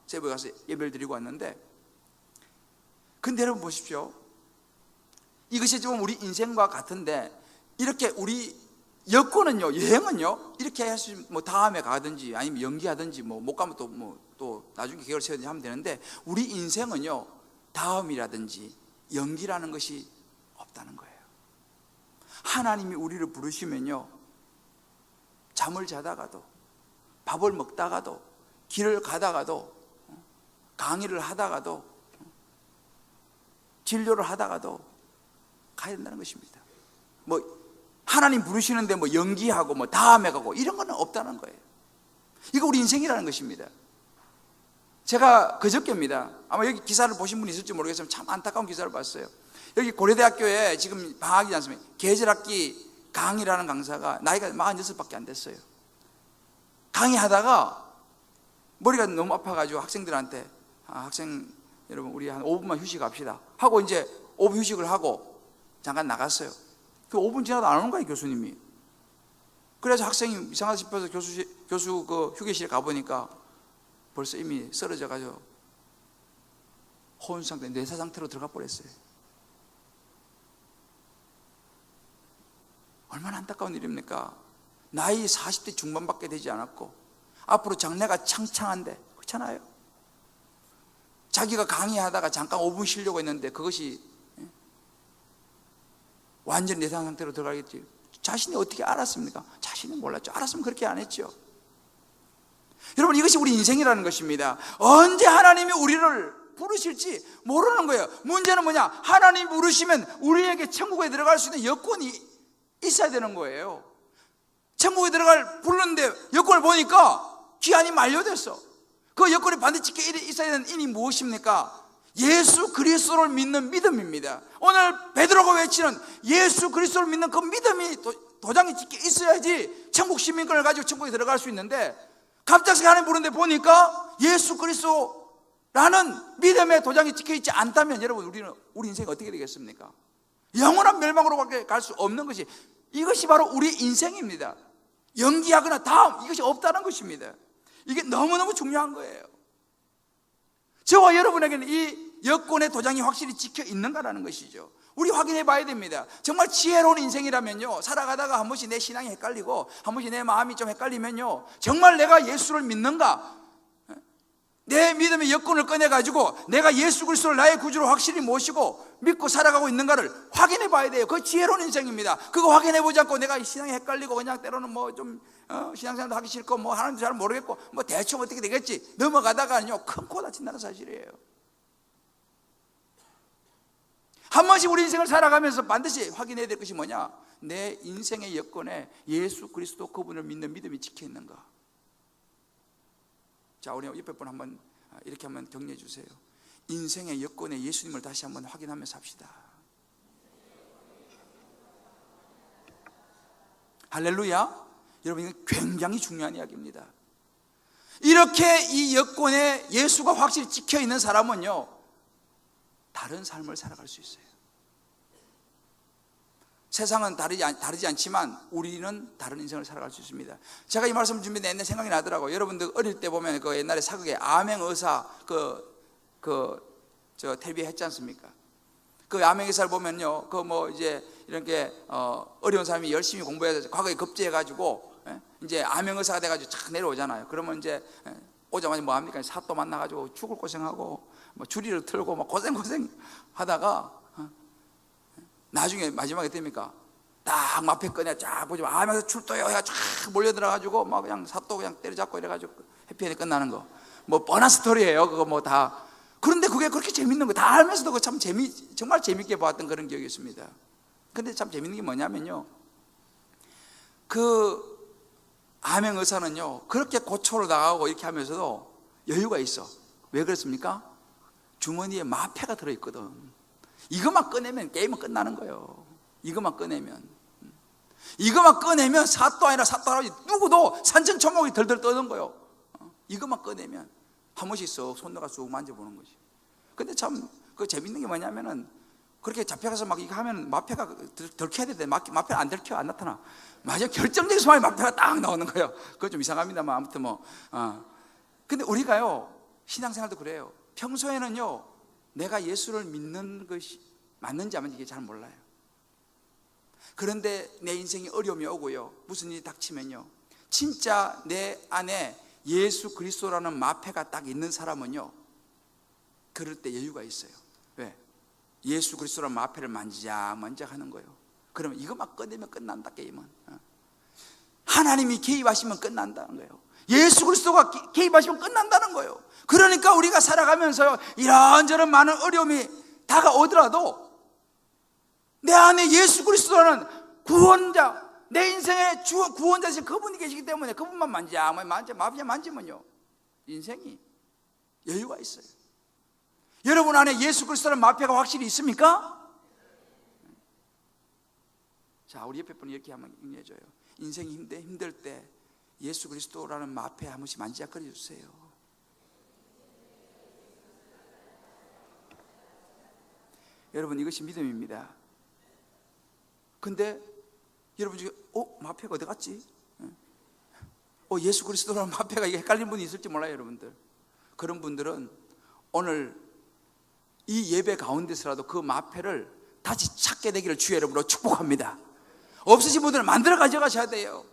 세부에 가서 예배를 드리고 왔는데, 근데 여러분 보십시오. 이것이 좀 우리 인생과 같은데, 이렇게 우리 여권은요, 여행은요, 이렇게 할 수 뭐 다음에 가든지 아니면 연기하든지 뭐 못 가면 또 나중에 계획을 세우든지 하면 되는데, 우리 인생은요 다음이라든지 연기라는 것이 없다는 거예요. 하나님이 우리를 부르시면요, 잠을 자다가도, 밥을 먹다가도, 길을 가다가도, 강의를 하다가도, 진료를 하다가도 가야 된다는 것입니다. 뭐 하나님 부르시는데 뭐 연기하고 뭐 다음에 가고 이런 거는 없다는 거예요. 이거 우리 인생이라는 것입니다. 제가 그저께입니다. 아마 여기 기사를 보신 분이 있을지 모르겠지만 참 안타까운 기사를 봤어요. 여기 고려대학교에 지금 방학이지 않습니까? 계절학기 강의라는 강사가 나이가 46밖에 안 됐어요. 강의하다가 머리가 너무 아파가지고 학생들한테 학생 여러분 우리 한 5분만 휴식합시다 하고 이제 5분 휴식을 하고 잠깐 나갔어요. 그 5분 지나도 안 오는 거예요, 교수님이. 그래서 학생이 이상하다 싶어서 교수 그 휴게실에 가보니까 벌써 이미 쓰러져가지고 호흡 상태, 뇌사 상태로 들어가 버렸어요. 얼마나 안타까운 일입니까? 나이 40대 중반밖에 되지 않았고 앞으로 장래가 창창한데, 그렇잖아요. 자기가 강의하다가 잠깐 5분 쉬려고 했는데 그것이 완전 내상 상태로 들어가겠지. 자신이 어떻게 알았습니까? 자신이 몰랐죠. 알았으면 그렇게 안 했죠. 여러분, 이것이 우리 인생이라는 것입니다. 언제 하나님이 우리를 부르실지 모르는 거예요. 문제는 뭐냐? 하나님이 부르시면 우리에게 천국에 들어갈 수 있는 여건이 있어야 되는 거예요. 천국에 부르는데 여건을 보니까 기한이 만료됐어. 그 여건이 반드시 있어야 되는 인이 무엇입니까? 예수 그리스도를 믿는 믿음입니다. 오늘 베드로가 외치는 예수 그리스도를 믿는 그 믿음이 도장이 찍혀 있어야지 천국 시민권을 가지고 천국에 들어갈 수 있는데, 갑자기 하나님 부르는데 보니까 예수 그리스도라는 믿음의 도장이 찍혀 있지 않다면 여러분, 우리 인생이 어떻게 되겠습니까? 영원한 멸망으로밖에 갈 수 없는 것이, 이것이 바로 우리 인생입니다. 연기하거나 다음, 이것이 없다는 것입니다. 이게 너무너무 중요한 거예요. 저와 여러분에게는 이 여권의 도장이 확실히 찍혀 있는가라는 것이죠. 우리 확인해 봐야 됩니다. 정말 지혜로운 인생이라면요, 살아가다가 한 번씩 내 신앙이 헷갈리고 한 번씩 내 마음이 좀 헷갈리면요, 정말 내가 예수를 믿는가, 내 믿음의 여건을 꺼내가지고 내가 예수 그리스도를 나의 구주로 확실히 모시고 믿고 살아가고 있는가를 확인해 봐야 돼요. 그거 지혜로운 인생입니다. 그거 확인해 보지 않고 내가 신앙이 헷갈리고 그냥 때로는 뭐 좀 신앙생활도 하기 싫고 뭐 하나님도 잘 모르겠고 뭐 대충 어떻게 되겠지 넘어가다가는요, 큰 코 다친다는 사실이에요. 한 번씩 우리 인생을 살아가면서 반드시 확인해야 될 것이 뭐냐? 내 인생의 여건에 예수 그리스도 그분을 믿는 믿음이 찍혀 있는가? 자, 우리 옆에 분 한번 이렇게 한번 격려해 주세요. 인생의 여건에 예수님을 다시 한번 확인하면서 합시다. 할렐루야. 여러분, 이건 굉장히 중요한 이야기입니다. 이렇게 이 여건에 예수가 확실히 찍혀 있는 사람은요, 다른 삶을 살아갈 수 있어요. 세상은 다르지 않지만 우리는 다른 인생을 살아갈 수 있습니다. 제가 이 말씀 준비했는데 옛날 생각이 나더라고요. 여러분들 어릴 때 보면 그 옛날에 사극에 암행의사 저 텔레비에 했지 않습니까? 그 암행의사를 보면요, 그 뭐 이제 이렇게 어려운 사람이 열심히 공부해서 과거에 급제해가지고 이제 암행의사가 돼가지고 착 내려오잖아요. 그러면 이제 오자마자 뭐 합니까? 사또 만나가지고 죽을 고생하고 뭐 주리를 틀고 막 고생 하다가 나중에 마지막에 됩니까? 딱 마패 꺼내 쫙 보지 하면서 출도요 해가 쫙 몰려들어가지고 막 그냥 사또 그냥 때려잡고 이래가지고 해피엔딩 끝나는 거 뭐 뻔한 스토리예요. 그거 뭐 다. 그런데 그게 그렇게 재밌는 거 다 알면서도 그 참 정말 재밌게 봤던 그런 기억이 있습니다. 근데 참 재밌는 게 뭐냐면요, 그 암행 의사는요 그렇게 고초를 당하고 이렇게 하면서도 여유가 있어. 왜 그렇습니까? 주머니에 마패가 들어있거든. 이것만 꺼내면 게임은 끝나는 거예요. 이것만 꺼내면 사또 아니라 사또 할아버지 누구도 산천초목이 덜덜 떠는 거예요. 이것만 꺼내면 한 번씩 쏙 손녀가 쑥 만져보는 거지. 근데 참 그 재밌는 게 뭐냐면은 그렇게 잡혀가서 막 이거 하면 마패가 들켜야 되는데 마패가 안 들켜, 안 나타나. 마지막 결정적인 순간에 마패가 딱 나오는 거예요. 그건 좀 이상합니다만 아무튼 뭐 근데 우리가요 신앙생활도 그래요. 평소에는요 내가 예수를 믿는 것이 맞는지 안 맞는지 이게 잘 몰라요. 그런데 내 인생에 어려움이 오고요 무슨 일이 닥치면요 진짜 내 안에 예수 그리스도라는 마패가 딱 있는 사람은요 그럴 때 여유가 있어요. 왜? 예수 그리스도라는 마패를 만지작 하는 거예요. 그러면 이것만 꺼내면 끝난다. 게임은 하나님이 개입하시면 끝난다는 거예요. 예수 그리스도가 개입하시면 끝난다는 거예요. 그러니까 우리가 살아가면서요 이런저런 많은 어려움이 다가오더라도 내 안에 예수 그리스도라는 구원자, 내 인생의 구원자신 그분이 계시기 때문에 그분만 만지면요 인생이 여유가 있어요. 여러분 안에 예수 그리스도라는 마패가 확실히 있습니까? 자, 우리 옆에 분이 이렇게 한번 얘기해줘요. 인생이 힘들 때 예수 그리스도라는 마패 한 번씩 만지작거려 주세요. 여러분 이것이 믿음입니다. 근데 여러분 중에 마패가 어디 갔지? 예수 그리스도라는 마패가 이게 헷갈리는 분이 있을지 몰라요. 여러분들 그런 분들은 오늘 이 예배 가운데서라도 그 마패를 다시 찾게 되기를 주의 이름으로 축복합니다. 없으신 분들은 만들어 가져가셔야 돼요.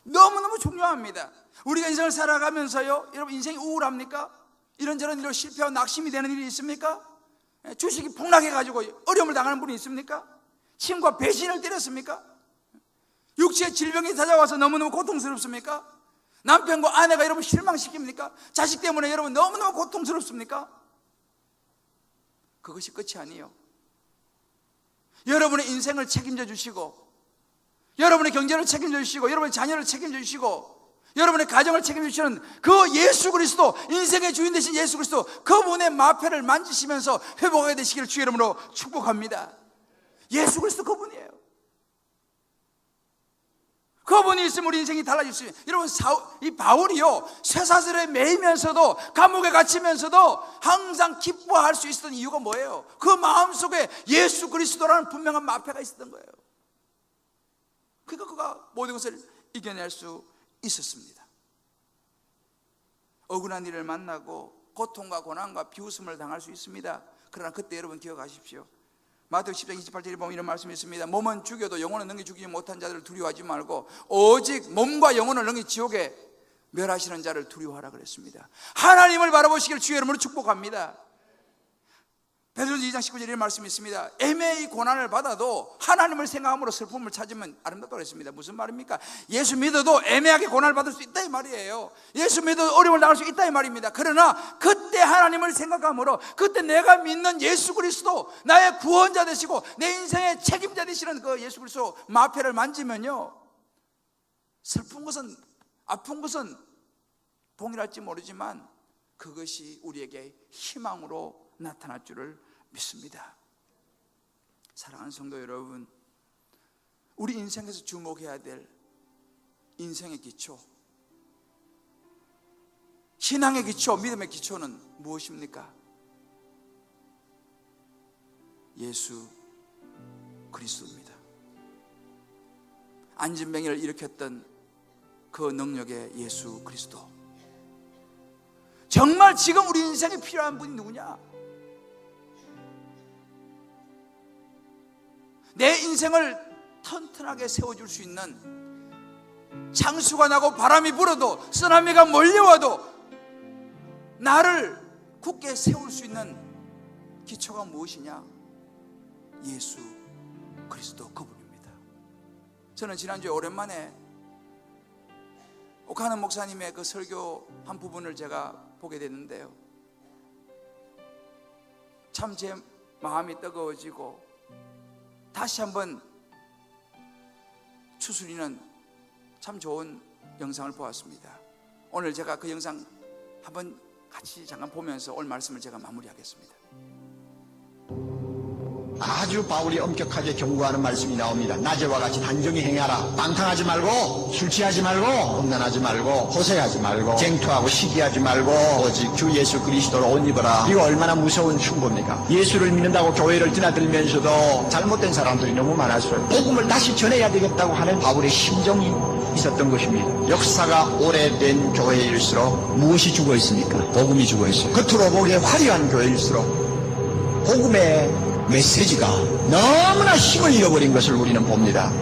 너무너무 중요합니다. 우리가 인생을 살아가면서요 여러분 인생이 우울합니까? 이런저런 일로 실패하고 낙심이 되는 일이 있습니까? 주식이 폭락해가지고 어려움을 당하는 분이 있습니까? 친구가 배신을 때렸습니까? 육체의 질병이 찾아와서 너무너무 고통스럽습니까? 남편과 아내가 여러분 실망시킵니까? 자식 때문에 여러분 너무너무 고통스럽습니까? 그것이 끝이 아니에요. 여러분의 인생을 책임져 주시고 여러분의 경제를 책임져 주시고 여러분의 자녀를 책임져 주시고 여러분의 가정을 책임져 주시는 그 예수 그리스도, 인생의 주인 되신 예수 그리스도, 그분의 마패를 만지시면서 회복하게 되시기를 주의 이름으로 축복합니다. 예수 그리스도 그분이에요. 그분이 있으면 우리 인생이 달라질 수 있어요. 여러분 이 바울이요 쇠사슬에 매이면서도 감옥에 갇히면서도 항상 기뻐할 수 있었던 이유가 뭐예요? 그 마음속에 예수 그리스도라는 분명한 마패가 있었던 거예요. 그러니까 그가 모든 것을 이겨낼 수 있었습니다. 억울한 일을 만나고 고통과 고난과 비웃음을 당할 수 있습니다. 그러나 그때 여러분 기억하십시오. 마태복음 10장 28절에 보면 이런 말씀이 있습니다. 몸은 죽여도 영혼은 능히 죽이지 못한 자들을 두려워하지 말고 오직 몸과 영혼을 능히 지옥에 멸하시는 자를 두려워하라 그랬습니다. 하나님을 바라보시기를 주의 이름으로 축복합니다. 베드로전서 2장 19절에 이런 말씀이 있습니다. 애매히 고난을 받아도 하나님을 생각함으로 슬픔을 찾으면 아름답다고 그랬습니다. 무슨 말입니까? 예수 믿어도 애매하게 고난을 받을 수 있다 이 말이에요. 예수 믿어도 어려움을 당할 수 있다 이 말입니다. 그러나 그때 하나님을 생각함으로 그때 내가 믿는 예수 그리스도, 나의 구원자 되시고 내 인생의 책임자 되시는 그 예수 그리스도 마패를 만지면요 슬픈 것은, 아픈 것은 동일할지 모르지만 그것이 우리에게 희망으로 나타날 줄을 믿습니다. 사랑하는 성도 여러분, 우리 인생에서 주목해야 될 인생의 기초, 신앙의 기초, 믿음의 기초는 무엇입니까? 예수 그리스도입니다. 안진뱅이를 일으켰던 그 능력의 예수 그리스도. 정말 지금 우리 인생에 필요한 분이 누구냐? 내 인생을 튼튼하게 세워줄 수 있는, 창수가 나고 바람이 불어도 쓰나미가 몰려와도 나를 굳게 세울 수 있는 기초가 무엇이냐? 예수 그리스도 그분입니다. 저는 지난주에 오랜만에 옥하는 목사님의 그 설교 한 부분을 제가 보게 됐는데요, 참 제 마음이 뜨거워지고 다시 한번 추스리는 참 좋은 영상을 보았습니다. 오늘 제가 그 영상 한번 같이 잠깐 보면서 오늘 말씀을 제가 마무리하겠습니다. 아주 바울이 엄격하게 경고하는 말씀이 나옵니다. 낮에와 같이 단정히 행하라. 방탕하지 말고, 술 취하지 말고, 음란하지 말고, 호색하지 말고, 쟁투하고 시기하지 말고, 오직 주 예수 그리스도로 옷 입어라. 이거 얼마나 무서운 충고입니까? 예수를 믿는다고 교회를 드나들면서도 잘못된 사람들이 너무 많았어요. 복음을 다시 전해야 되겠다고 하는 바울의 심정이 있었던 것입니다. 역사가 오래된 교회일수록 무엇이 죽어 있습니까? 복음이 죽어 있어요. 겉으로 보기에 화려한 교회일수록 복음의 메시지가 너무나 힘을 잃어버린 것을 우리는 봅니다.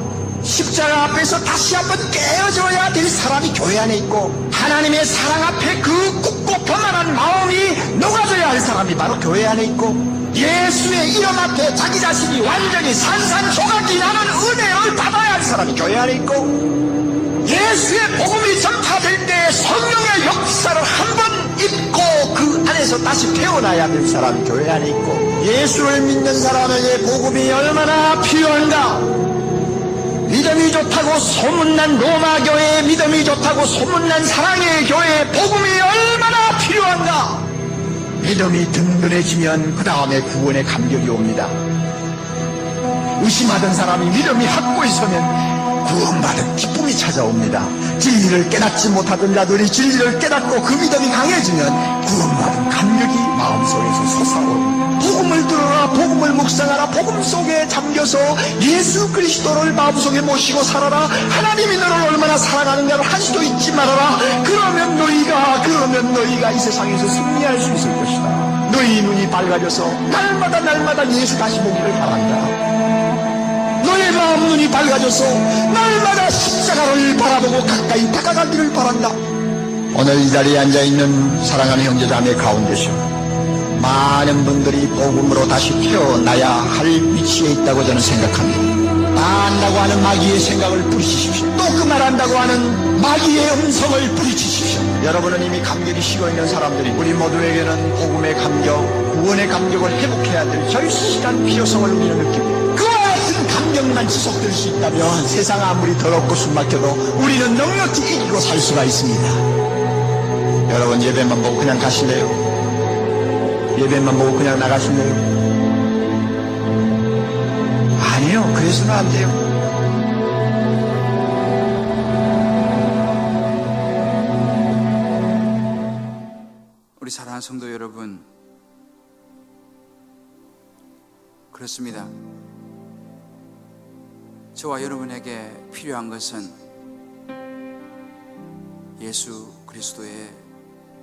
십자가 앞에서 다시 한번 깨어져야 될 사람이 교회 안에 있고, 하나님의 사랑 앞에 그 굳고 편안한 마음이 녹아져야 할 사람이 바로 교회 안에 있고, 예수의 이름 앞에 자기 자신이 완전히 산산조각이 나는 은혜를 받아야 할 사람이 교회 안에 있고, 예수의 복음이 전파될 때 성령의 역사를 한번 입고 그 안에서 다시 태어나야 될 사람이 교회 안에 있고, 예수를 믿는 사람에게 복음이 얼마나 필요한가? 믿음이 좋다고 소문난 로마 교회의 믿음이 좋다고 소문난 사랑의 교회의 복음이 얼마나 필요한가? 믿음이 든든해지면 그 다음에 구원의 감격이 옵니다. 의심하던 사람이 믿음이 확고히 서면 구원받은 기쁨이 찾아옵니다. 진리를 깨닫지 못하던 자들이 진리를 깨닫고 그 믿음이 강해지면 구원받은 감격이 마음속에서 솟아오릅니다. 복음을 들어라, 복음을 묵상하라, 복음 속에 잠겨서 예수 그리스도를 마음속에 모시고 살아라. 하나님이 너를 얼마나 사랑하는가를 한시도 잊지 말아라. 그러면 너희가 이 세상에서 승리할 수 있을 것이다. 너희 눈이 밝아져서 날마다 예수 다시 보기를 바란다. 너의 마음 눈이 밝아져서 날마다 십자가를 바라보고 가까이 다가가기를 바란다. 오늘 이 자리에 앉아있는 사랑하는 형제자매 가운데서 많은 분들이 복음으로 다시 태어나야 할 위치에 있다고 저는 생각합니다. 다 안다고 하는 마귀의 생각을 뿌리치십시오. 또 그 말한다고 하는 마귀의 음성을 뿌리치십시오. 여러분은 이미 감격이 식어있는 사람들이, 우리 모두에게는 복음의 감격, 구원의 감격을 회복해야 될 절실한 필요성을 우리는 느낍니다. 그와 같은 감격만 지속될 수 있다면 세상 아무리 더럽고 숨막혀도 우리는 넉넉히 이기고 살 수가 있습니다. 여러분, 예배만 보고 그냥 가실래요? 예배만 보고 그냥 나가실래요? 아니요, 그래서는 안 돼요. 우리 사랑하는 성도 여러분, 그렇습니다. 저와 여러분에게 필요한 것은 예수 그리스도의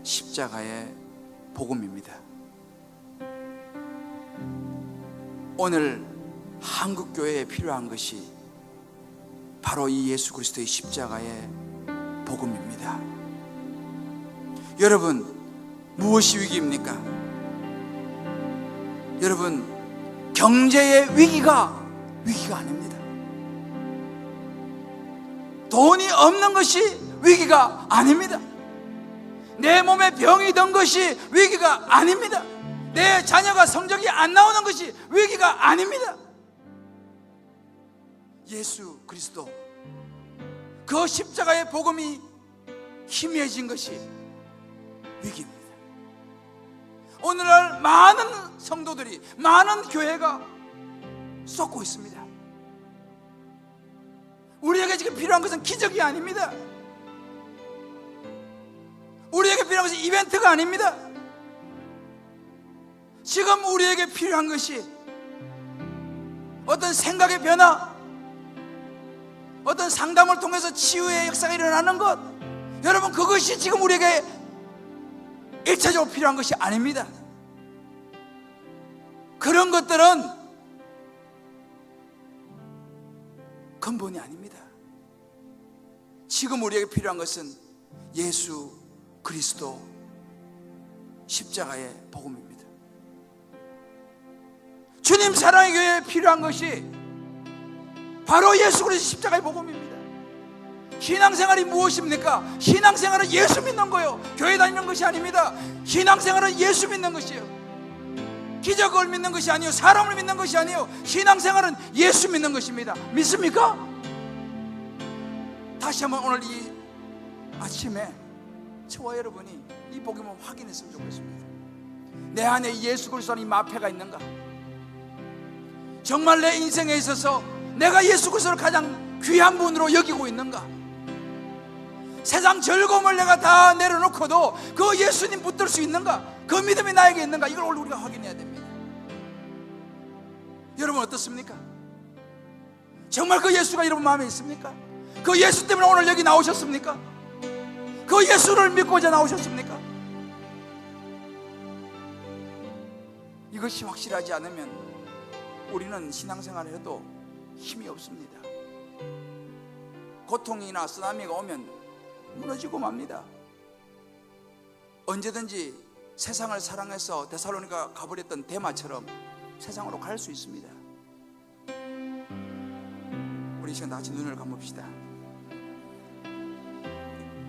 십자가의 복음입니다. 오늘 한국교회에 필요한 것이 바로 이 예수 그리스도의 십자가의 복음입니다. 여러분, 무엇이 위기입니까? 여러분, 경제의 위기가 아닙니다. 돈이 없는 것이 위기가 아닙니다. 내 몸에 병이 든 것이 위기가 아닙니다. 내 자녀가 성적이 안 나오는 것이 위기가 아닙니다. 예수 그리스도, 그 십자가의 복음이 희미해진 것이 위기입니다. 오늘날 많은 성도들이, 많은 교회가 쏟고 있습니다. 우리에게 지금 필요한 것은 기적이 아닙니다. 우리에게 필요한 것은 이벤트가 아닙니다. 지금 우리에게 필요한 것이 어떤 생각의 변화, 어떤 상담을 통해서 치유의 역사가 일어나는 것, 여러분, 그것이 지금 우리에게 1차적으로 필요한 것이 아닙니다. 그런 것들은 근본이 아닙니다. 지금 우리에게 필요한 것은 예수 그리스도 십자가의 복음입니다. 주님 사랑의 교회에 필요한 것이 바로 예수 그리스도 십자가의 복음입니다. 신앙생활이 무엇입니까? 신앙생활은 예수 믿는 거예요. 교회 다니는 것이 아닙니다. 신앙생활은 예수 믿는 것이에요. 기적을 믿는 것이 아니에요. 사람을 믿는 것이 아니에요. 신앙생활은 예수 믿는 것입니다. 믿습니까? 다시 한번 오늘 이 아침에 저와 여러분이 이 복음을 확인했으면 좋겠습니다. 내 안에 예수 그리스도의 마패가 있는가? 정말 내 인생에 있어서 내가 예수 그리스도를 가장 귀한 분으로 여기고 있는가? 세상 즐거움을 내가 다 내려놓고도 그 예수님 붙들 수 있는가? 그 믿음이 나에게 있는가? 이걸 오늘 우리가 확인해야 됩니다. 여러분 어떻습니까? 정말 그 예수가 여러분 마음에 있습니까? 그 예수 때문에 오늘 여기 나오셨습니까? 그 예수를 믿고자 나오셨습니까? 이것이 확실하지 않으면 우리는 신앙생활을 해도 힘이 없습니다. 고통이나 쓰나미가 오면 무너지고 맙니다. 언제든지 세상을 사랑해서 데살로니가 가버렸던 데마처럼 세상으로 갈 수 있습니다. 우리 이 시간 다 같이 눈을 감읍시다.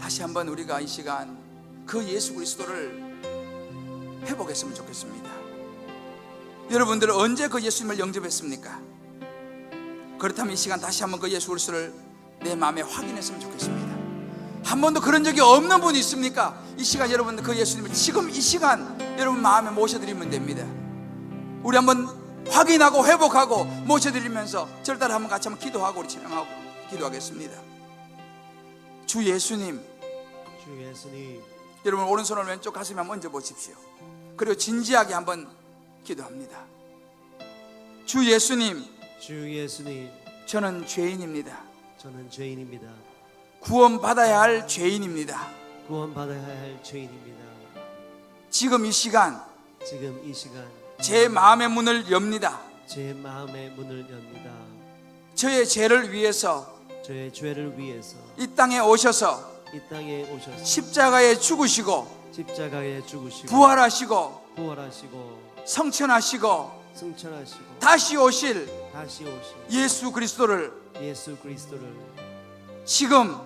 다시 한번 우리가 이 시간 그 예수 그리스도를 회복했으면 좋겠습니다. 여러분들은 언제 그 예수님을 영접했습니까? 그렇다면 이 시간 다시 한번 그 예수 그리스도를 내 마음에 확인했으면 좋겠습니다. 한 번도 그런 적이 없는 분이 있습니까? 이 시간 여러분 그 예수님을 지금 이 시간 여러분 마음에 모셔드리면 됩니다. 우리 한번 확인하고 회복하고 모셔드리면서 저를 따라 한번 같이 한번 기도하고 우리 진행하고 기도하겠습니다. 주 예수님, 주 예수님, 여러분 오른손을 왼쪽 가슴에 한번 얹어 보십시오. 그리고 진지하게 한번 기도합니다. 주 예수님, 주 예수님, 저는 죄인입니다. 저는 죄인입니다. 구원받아야 할 죄인입니다. 구원받아야 할 죄인입니다. 지금 이 시간 지금 이 시간 제 마음의 문을 엽니다. 제 마음의 문을 엽니다. 저의 죄를 위해서 저의 죄를 위해서 이 땅에 오셔서 이 땅에 오셔서 십자가에 죽으시고 십자가에 죽으시고 부활하시고 부활하시고 성천하시고 승천하시고 다시 오실 다시 오실 예수 그리스도를 예수 그리스도를 지금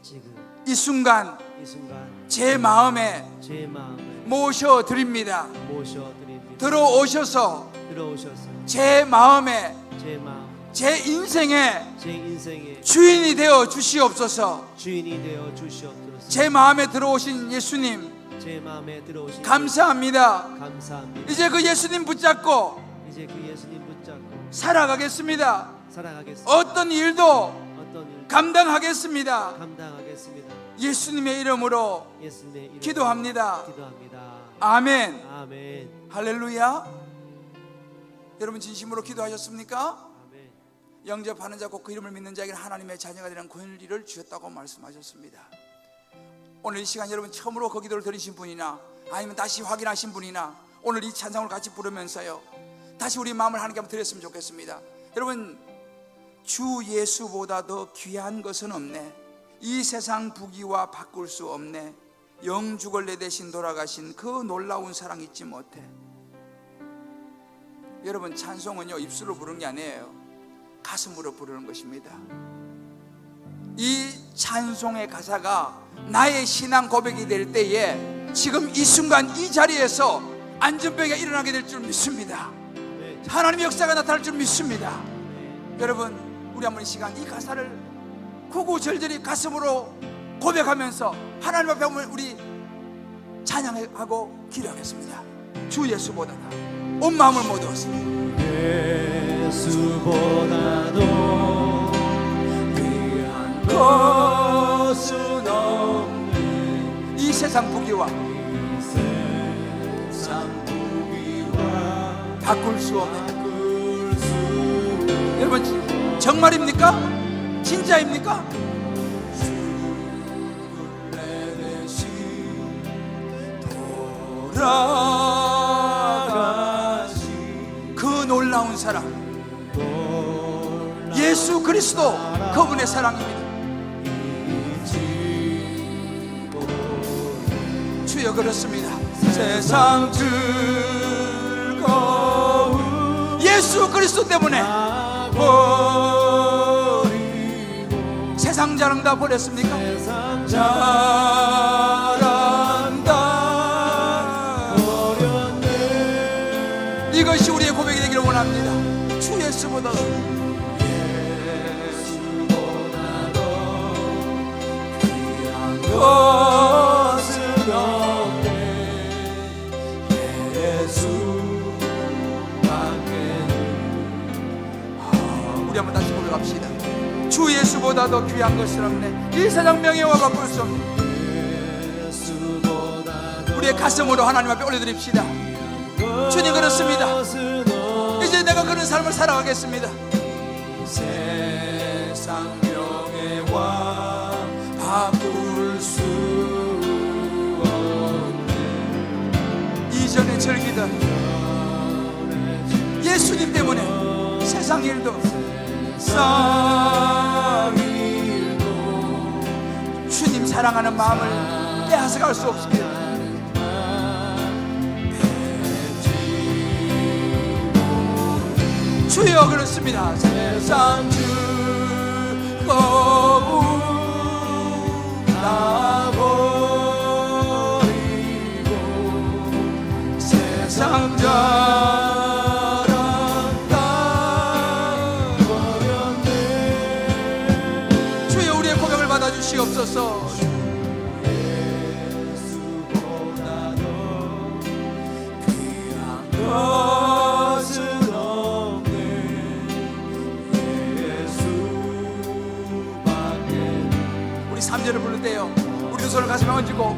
지금 이 순간 이 순간 제 마음에 제 마음에 모셔드립니다. 모셔드립니다. 들어오셔서 들어오셔서 제 마음에 제 마음, 제 인생의 제 인생의 주인이 되어 주시옵소서. 주인이 되어 주시옵소서. 제 마음에 들어오신 예수님 제 마음에 들어오신 감사합니다. 감사합니다. 이제 그 예수님 붙잡고 이제 그 예수님 붙잡고 살아가겠습니다. 살아가겠습니다. 어떤 일도 어떤 일 감당하겠습니다. 감당하겠습니다. 예수님의 이름으로 예수님의 이름으로 기도합니다. 기도합니다. 아멘. 아멘. 할렐루야. 여러분 진심으로 기도하셨습니까? 아멘. 영접하는 자 곧 그 이름을 믿는 자에게는 하나님의 자녀가 되는 권리를 주셨다고 말씀하셨습니다. 오늘 이 시간 여러분 처음으로 그 기도를 드리신 분이나 아니면 다시 확인하신 분이나 오늘 이 찬송을 같이 부르면서요 다시 우리 마음을 하나님께 한번 드렸으면 좋겠습니다. 여러분 주 예수보다 더 귀한 것은 없네. 이 세상 부귀와 바꿀 수 없네. 영죽을 내 대신 돌아가신 그 놀라운 사랑 잊지 못해. 여러분 찬송은요 입술로 부르는 게 아니에요. 가슴으로 부르는 것입니다. 이 찬송의 가사가 나의 신앙 고백이 될 때에 지금 이 순간 이 자리에서 안전병이 일어나게 될 줄 믿습니다. 네. 하나님의 역사가 나타날 줄 믿습니다. 네. 여러분 우리 한번 이 시간 이 가사를 구구절절히 가슴으로 고백하면서 하나님 앞에 우리 찬양하고 기도하겠습니다. 주 예수보다다 온 마음을 모두었습니다. 예수보다도 귀한 것은 없네. 이 세상 부귀와 바꿀 수 없는. 여러분 정말입니까? 진짜입니까? 돌아가신 그 놀라운 사랑 예수 그리스도 그분의 사랑입니다. 주여 그렇습니다. 세상 즐거움 예수 그리스도 때문에 세상 자랑 다 버렸습니까? 자랑다 버렸네. 이것이 우리의 고백이 되기를 원합니다. 주 예수보다 것은 없네. 예수밖에는 우리 한번 다시 고백합시다. 주 예수보다 더 귀한 것은 없네. 이 세상 명예와 바꿀 수 없네. 우리의 가슴으로 하나님 앞에 올려드립시다. 주님 그렇습니다. 이제 내가 그런 삶을 살아가겠습니다. 세상 명예와 바꿀 수 없네. 이전에 즐기던 예수님 때문에 세상 일도 주님 사랑하는 마음을 빼앗아갈 수 없습니다. 주여 그렇습니다. 세상 즐거움 나 버리고 세상 자랑 다 버렸네. 주여 우리의 고백을 받아주시옵소서. 예수보다 더 귀한 것은 없네. 예수밖에. 우리 3절을 부를 때요 우리 두 손을 가슴에 얹고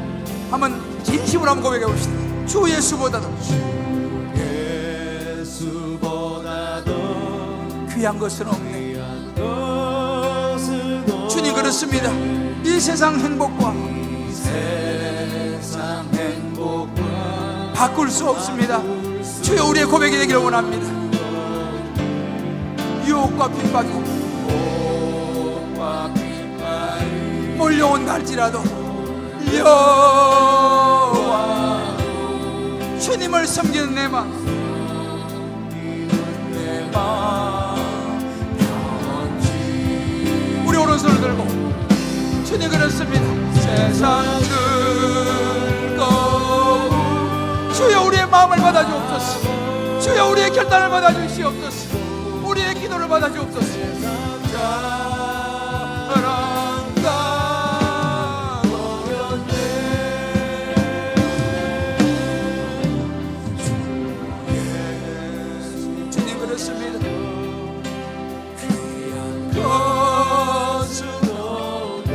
한번 진심으로 한번 고백해 봅시다. 주 예수보다 더 귀한 것은 없네. 주님 그렇습니다. 이 세상 행복과 바꿀 수 없습니다. 주여 우리의 고백이 되기를 원합니다. 유혹과 핍박이 몰려온다 할지라도 여호와 주님을 섬기는 내 마음 우리 오른손을 들고 주님 그렇습니다. 세상 즐거움 주여 우리의 마음을 받아주옵소서. 주여 우리의 결단을 받아주시옵소서. 우리의 기도를 받아주옵소서. 자랑다 버렸네. 주님 그렇습니다. 귀한 것은 없네.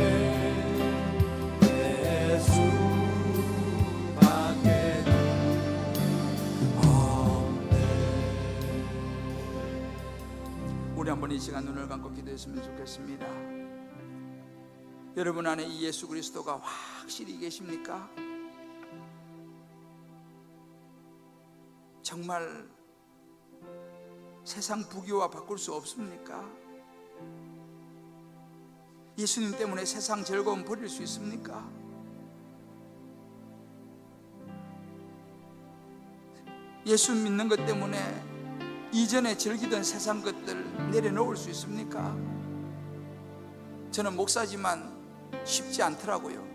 예수밖에 없네. 우리 한번 이 시간 눈을 감고 기도했으면 좋겠습니다. 여러분 안에 이 예수 그리스도가 확실히 계십니까? 정말 세상 부귀와 바꿀 수 없습니까? 예수님 때문에 세상 즐거움 버릴 수 있습니까? 예수 믿는 것 때문에 이전에 즐기던 세상 것들 내려놓을 수 있습니까? 저는 목사지만 쉽지 않더라고요.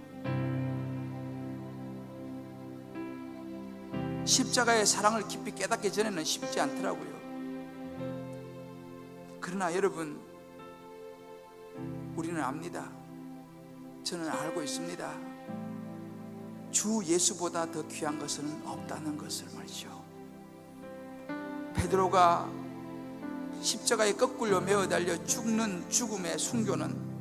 십자가의 사랑을 깊이 깨닫기 전에는 쉽지 않더라고요. 그러나 여러분, 우리는 압니다. 저는 알고 있습니다. 주 예수보다 더 귀한 것은 없다는 것을 말이죠. 베드로가 십자가에 거꾸로 매어 달려 죽는 죽음의 순교는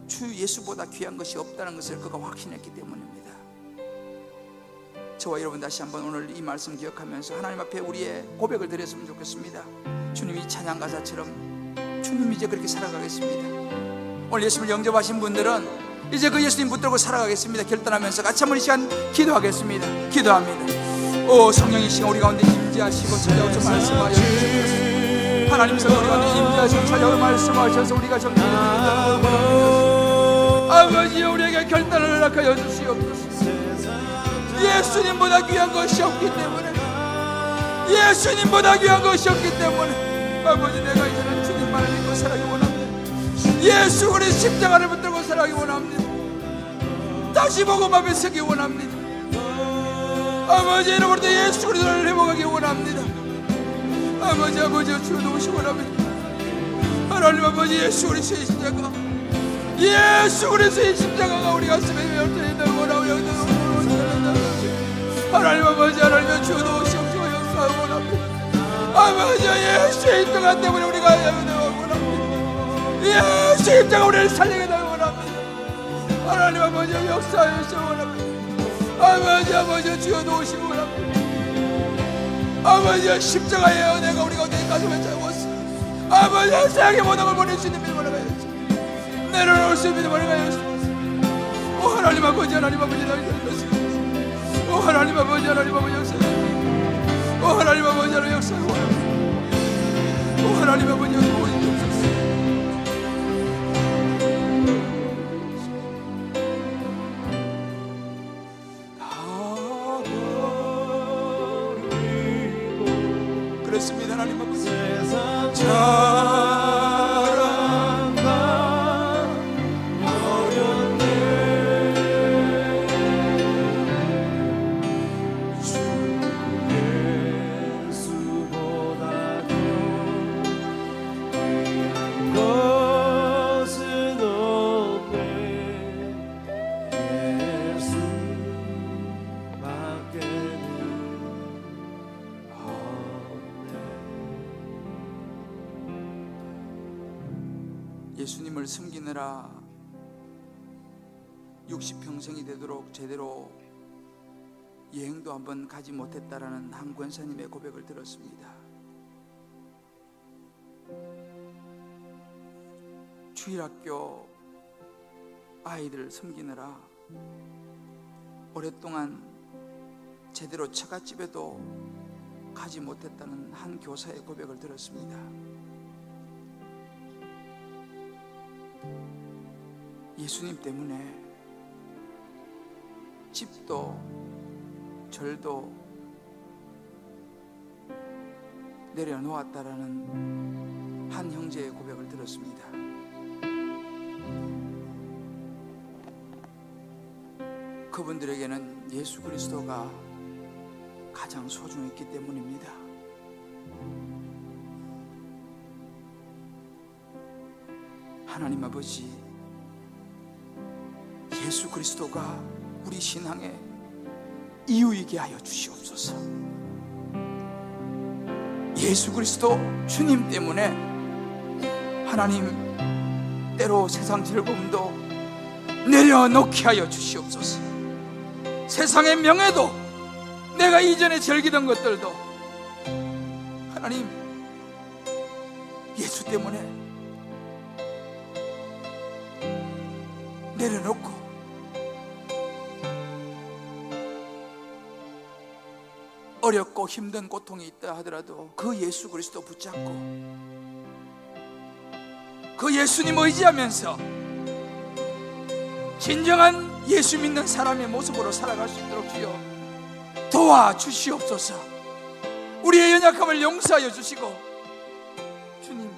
주 예수보다 귀한 것이 없다는 것을 그가 확신했기 때문입니다. 저와 여러분 다시 한번 오늘 이 말씀 기억하면서 하나님 앞에 우리의 고백을 드렸으면 좋겠습니다. 주님이 찬양 가사처럼 주님 이제 그렇게 살아가겠습니다. 오늘 예수님을 영접하신 분들은 이제 그 예수님 붙들고 살아가겠습니다. 결단하면서 같이 한번 이 시간 기도하겠습니다. 기도합니다. 오 성령의 시간 우리 가운데 임재하시고 찾아오셔서 말씀하여 주시옵소서. 하나님 성령 우리 가운데 임재하시고 찾아오셔서 말씀하셔서 우리가 정리됩니다. 아버지 우리에게 결단을 허락하여 주시옵소서. 예수님보다 귀한 것이 없기 때문에, 예수님보다 귀한 것이 없기 때문에 아버지, 내가 이제는 주님만을 믿고 살아가기 원합니다. 예수 그리스도 십자가를 붙들고 살아가기 원합니다. 다시 복음 앞에 서기 원합니다. 아버지, 이름으로 예수 그리스도를 회복하기 원합니다. 아버지, 주여 도우시기 원합니다. 하나님 아버지, 예수 그리스도의 십자가, 예수 그리스도의 십자가가 우리 가슴에 열려있다고 원하옵니다. 하나님 아버지, 하나님의 주여 도우시옵시고 역사하기 원합니다. 아버지, 예수의 십자가 때문에 우리가 원합니다. 예수의 십자가 우리를 살리게 되기 원합니다. 하나님 아버지, 역사하시기 원합니다. 아버지, 주여 도우시기 원합니다. 아버지, 십자가의 은혜가 우리가 어디까지 외쳐왔어. 아버지, 세상의 모든 걸 보낼 수 있는 믿음을 가야지, 내려놓을 수 있는 믿음을 가야지. 오 하나님 아버지, 하나님 아버지, 오 하나님 아버지, 하나님 아버지 역사해. 오 하나님 아버지, 하나님 역사해. 오 하나님 아버지, 역사해. 그렇습니다. 하나님 아버지, 자랑과 어렸네 주 예수보다도 것은 없네. 예수님을 섬기느라 60평생이 되도록 제대로 여행도 한번 가지 못했다라는 한 권사님의 고백을 들었습니다. 주일학교 아이들 섬기느라 오랫동안 제대로 처갓집에도 가지 못했다는 한 교사의 고백을 들었습니다. 예수님 때문에 집도 절도 내려놓았다라는 한 형제의 고백을 들었습니다. 그분들에게는 예수 그리스도가 가장 소중했기 때문입니다. 하나님 아버지, 예수 그리스도가 우리 신앙의 이유이게 하여 주시옵소서. 예수 그리스도 주님 때문에 하나님 때로 세상 즐거움도 내려놓게 하여 주시옵소서. 세상의 명예도, 내가 이전에 즐기던 것들도 하나님 예수 때문에 내려놓고 어렵고 힘든 고통이 있다 하더라도 그 예수 그리스도 붙잡고 그 예수님 의지하면서 진정한 예수 믿는 사람의 모습으로 살아갈 수 있도록 주여 도와주시옵소서. 우리의 연약함을 용서하여 주시고, 주님,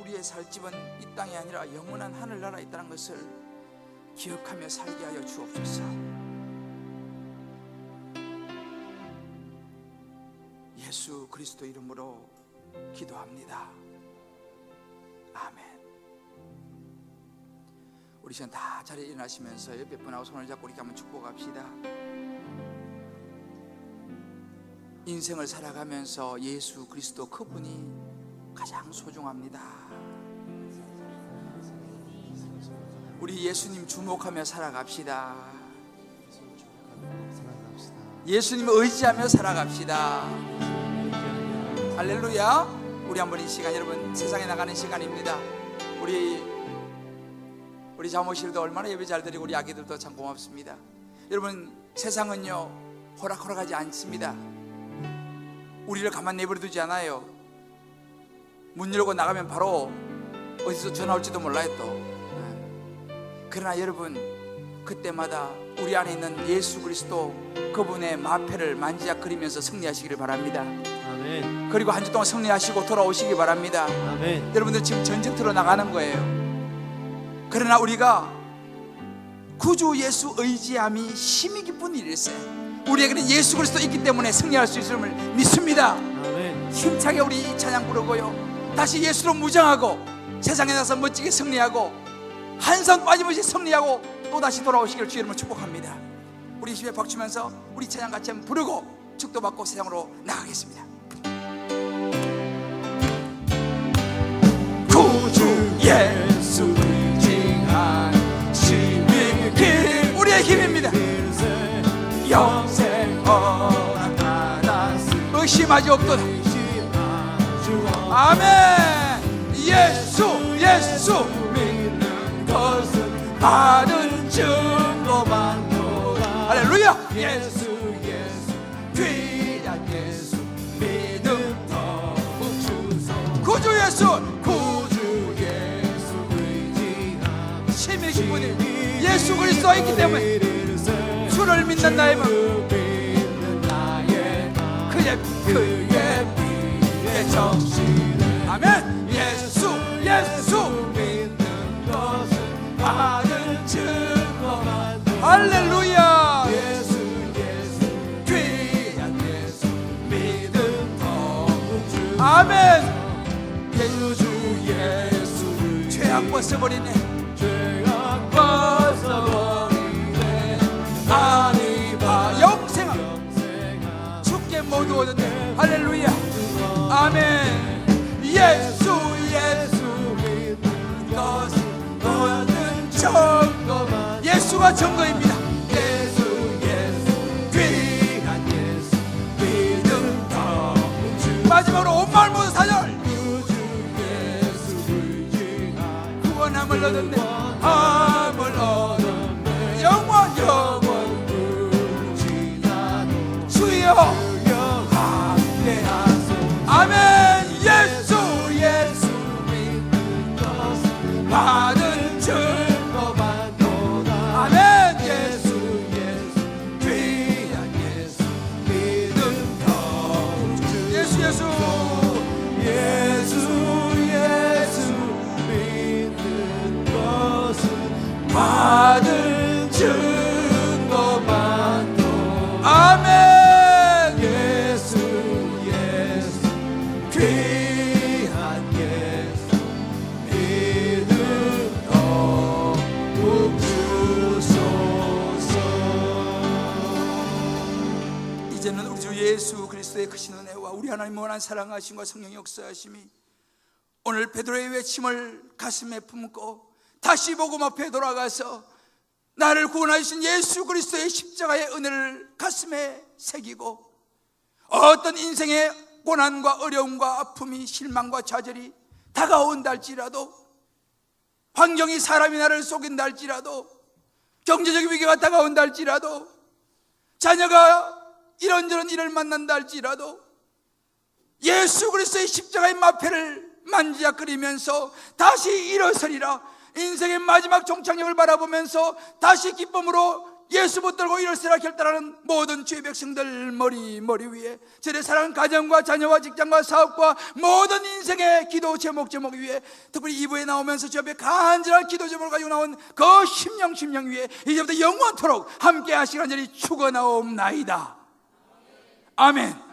우리의 살 집은 이 땅이 아니라 영원한 하늘나라에 있다는 것을 기억하며 살게 하여 주옵소서. 예수 그리스도 이름으로 기도합니다. 아멘. 우리 시간 다 자리에 일어나시면서 옆에 분하고 손을 잡고 우리 한번 축복합시다. 인생을 살아가면서 예수 그리스도 그분이 가장 소중합니다. 우리 예수님 주목하며 살아갑시다. 예수님 의지하며 살아갑시다. 할렐루야. 우리 한번 이 시간, 여러분, 세상에 나가는 시간입니다. 우리 자모실도 얼마나 예배 잘 드리고 우리 아기들도 참 고맙습니다. 여러분, 세상은요 호락호락하지 않습니다. 우리를 가만 내버려두지 않아요. 문 열고 나가면 바로 어디서 전화 올지도 몰라요 또. 그러나 여러분, 그때마다 우리 안에 있는 예수 그리스도 그분의 마패를 만지작거리면서 승리하시기를 바랍니다. 아멘. 그리고 한 주 동안 승리하시고 돌아오시기 바랍니다. 아멘. 여러분들 지금 전쟁터로 나가는 거예요. 그러나 우리가 구주 예수 의지함이 힘이 깊은 일일세. 우리에게는 예수 그리스도 있기 때문에 승리할 수 있음을 믿습니다. 아멘. 힘차게 우리 찬양 부르고요, 다시 예수로 무장하고 세상에 나서 멋지게 승리하고 한 선 빠짐없이 승리하고 또다시 돌아오시기를 주의 이름으로 축복합니다. 우리 집에 박수면서 우리 찬양 같이 한번 부르고 축도받고 세상으로 나가겠습니다. 구주 예수 의지한 힘이 길 우리의 힘입니다. 영생 허락하나스 의심하지 없도다. 아멘. 예수 믿는 것은 받은 증거만도다. 할렐루야. 예수 귀한 예수 믿음 더욱 주소. 구주 예수 의지함 힘이 깊은 일 예수 그리스도가 있기 때문에 주를 믿는 나의 마음 그의 피의 정신. 아멘. 예수 믿는 것은 받은 증거만. 할렐루야. 예수 귀한 예수 믿음 더욱 주. 아멘. 예수 죄악 벗어버리네. 죄악 벗어버리네. 아니바 영생아 주께 모두 얻었네. 할렐루야. 아멘. 예수 믿는 것은 얻은 증거. 예수가 증거입니다. 예수 귀한 예수 믿음 더욱 주. 마지막으로 온 마을 모두 사절. 구주 예수 의지하여 구원함을 얻었네. 함을 얻었네. 영원 지나도 주여 함께하소. 아멘. 예수 믿는 것은 받은 증거만도다. 아멘. 예수 귀한 예수 믿음 더욱 주. 예수 믿는 것은 받은 증거만도. 아멘. 예수 귀한 예수 믿음 더욱 주소서. 이제는 우리 주 예수 그리스도의 크신 은혜와 우리 하나님 원한 사랑하심과 성령의 역사하심이 오늘 베드로의 외침을 가슴에 품고 다시 복음 앞에 돌아가서 나를 구원하신 예수 그리스도의 십자가의 은혜를 가슴에 새기고 어떤 인생의 고난과 어려움과 아픔이 실망과 좌절이 다가온다 할지라도, 환경이 사람이 나를 속인다 할지라도, 경제적인 위기가 다가온다 할지라도, 자녀가 이런저런 일을 만난다 할지라도 예수 그리스도의 십자가의 마패를 만지작거리면서 다시 일어서리라. 인생의 마지막 종착역을 바라보면서 다시 기쁨으로 예수 붙들고 일어서라 결단하는 모든 주의 백성들 머리 위에, 저의 사랑하는 가정과 자녀와 직장과 사업과 모든 인생의 기도 제목 위에, 특별히 2부에 나오면서 저 앞에 간절한 기도 제목을 가지고 나온 그 심령 위에 이제부터 영원토록 함께 하시기 간절히 축원하옵나이다. 아멘.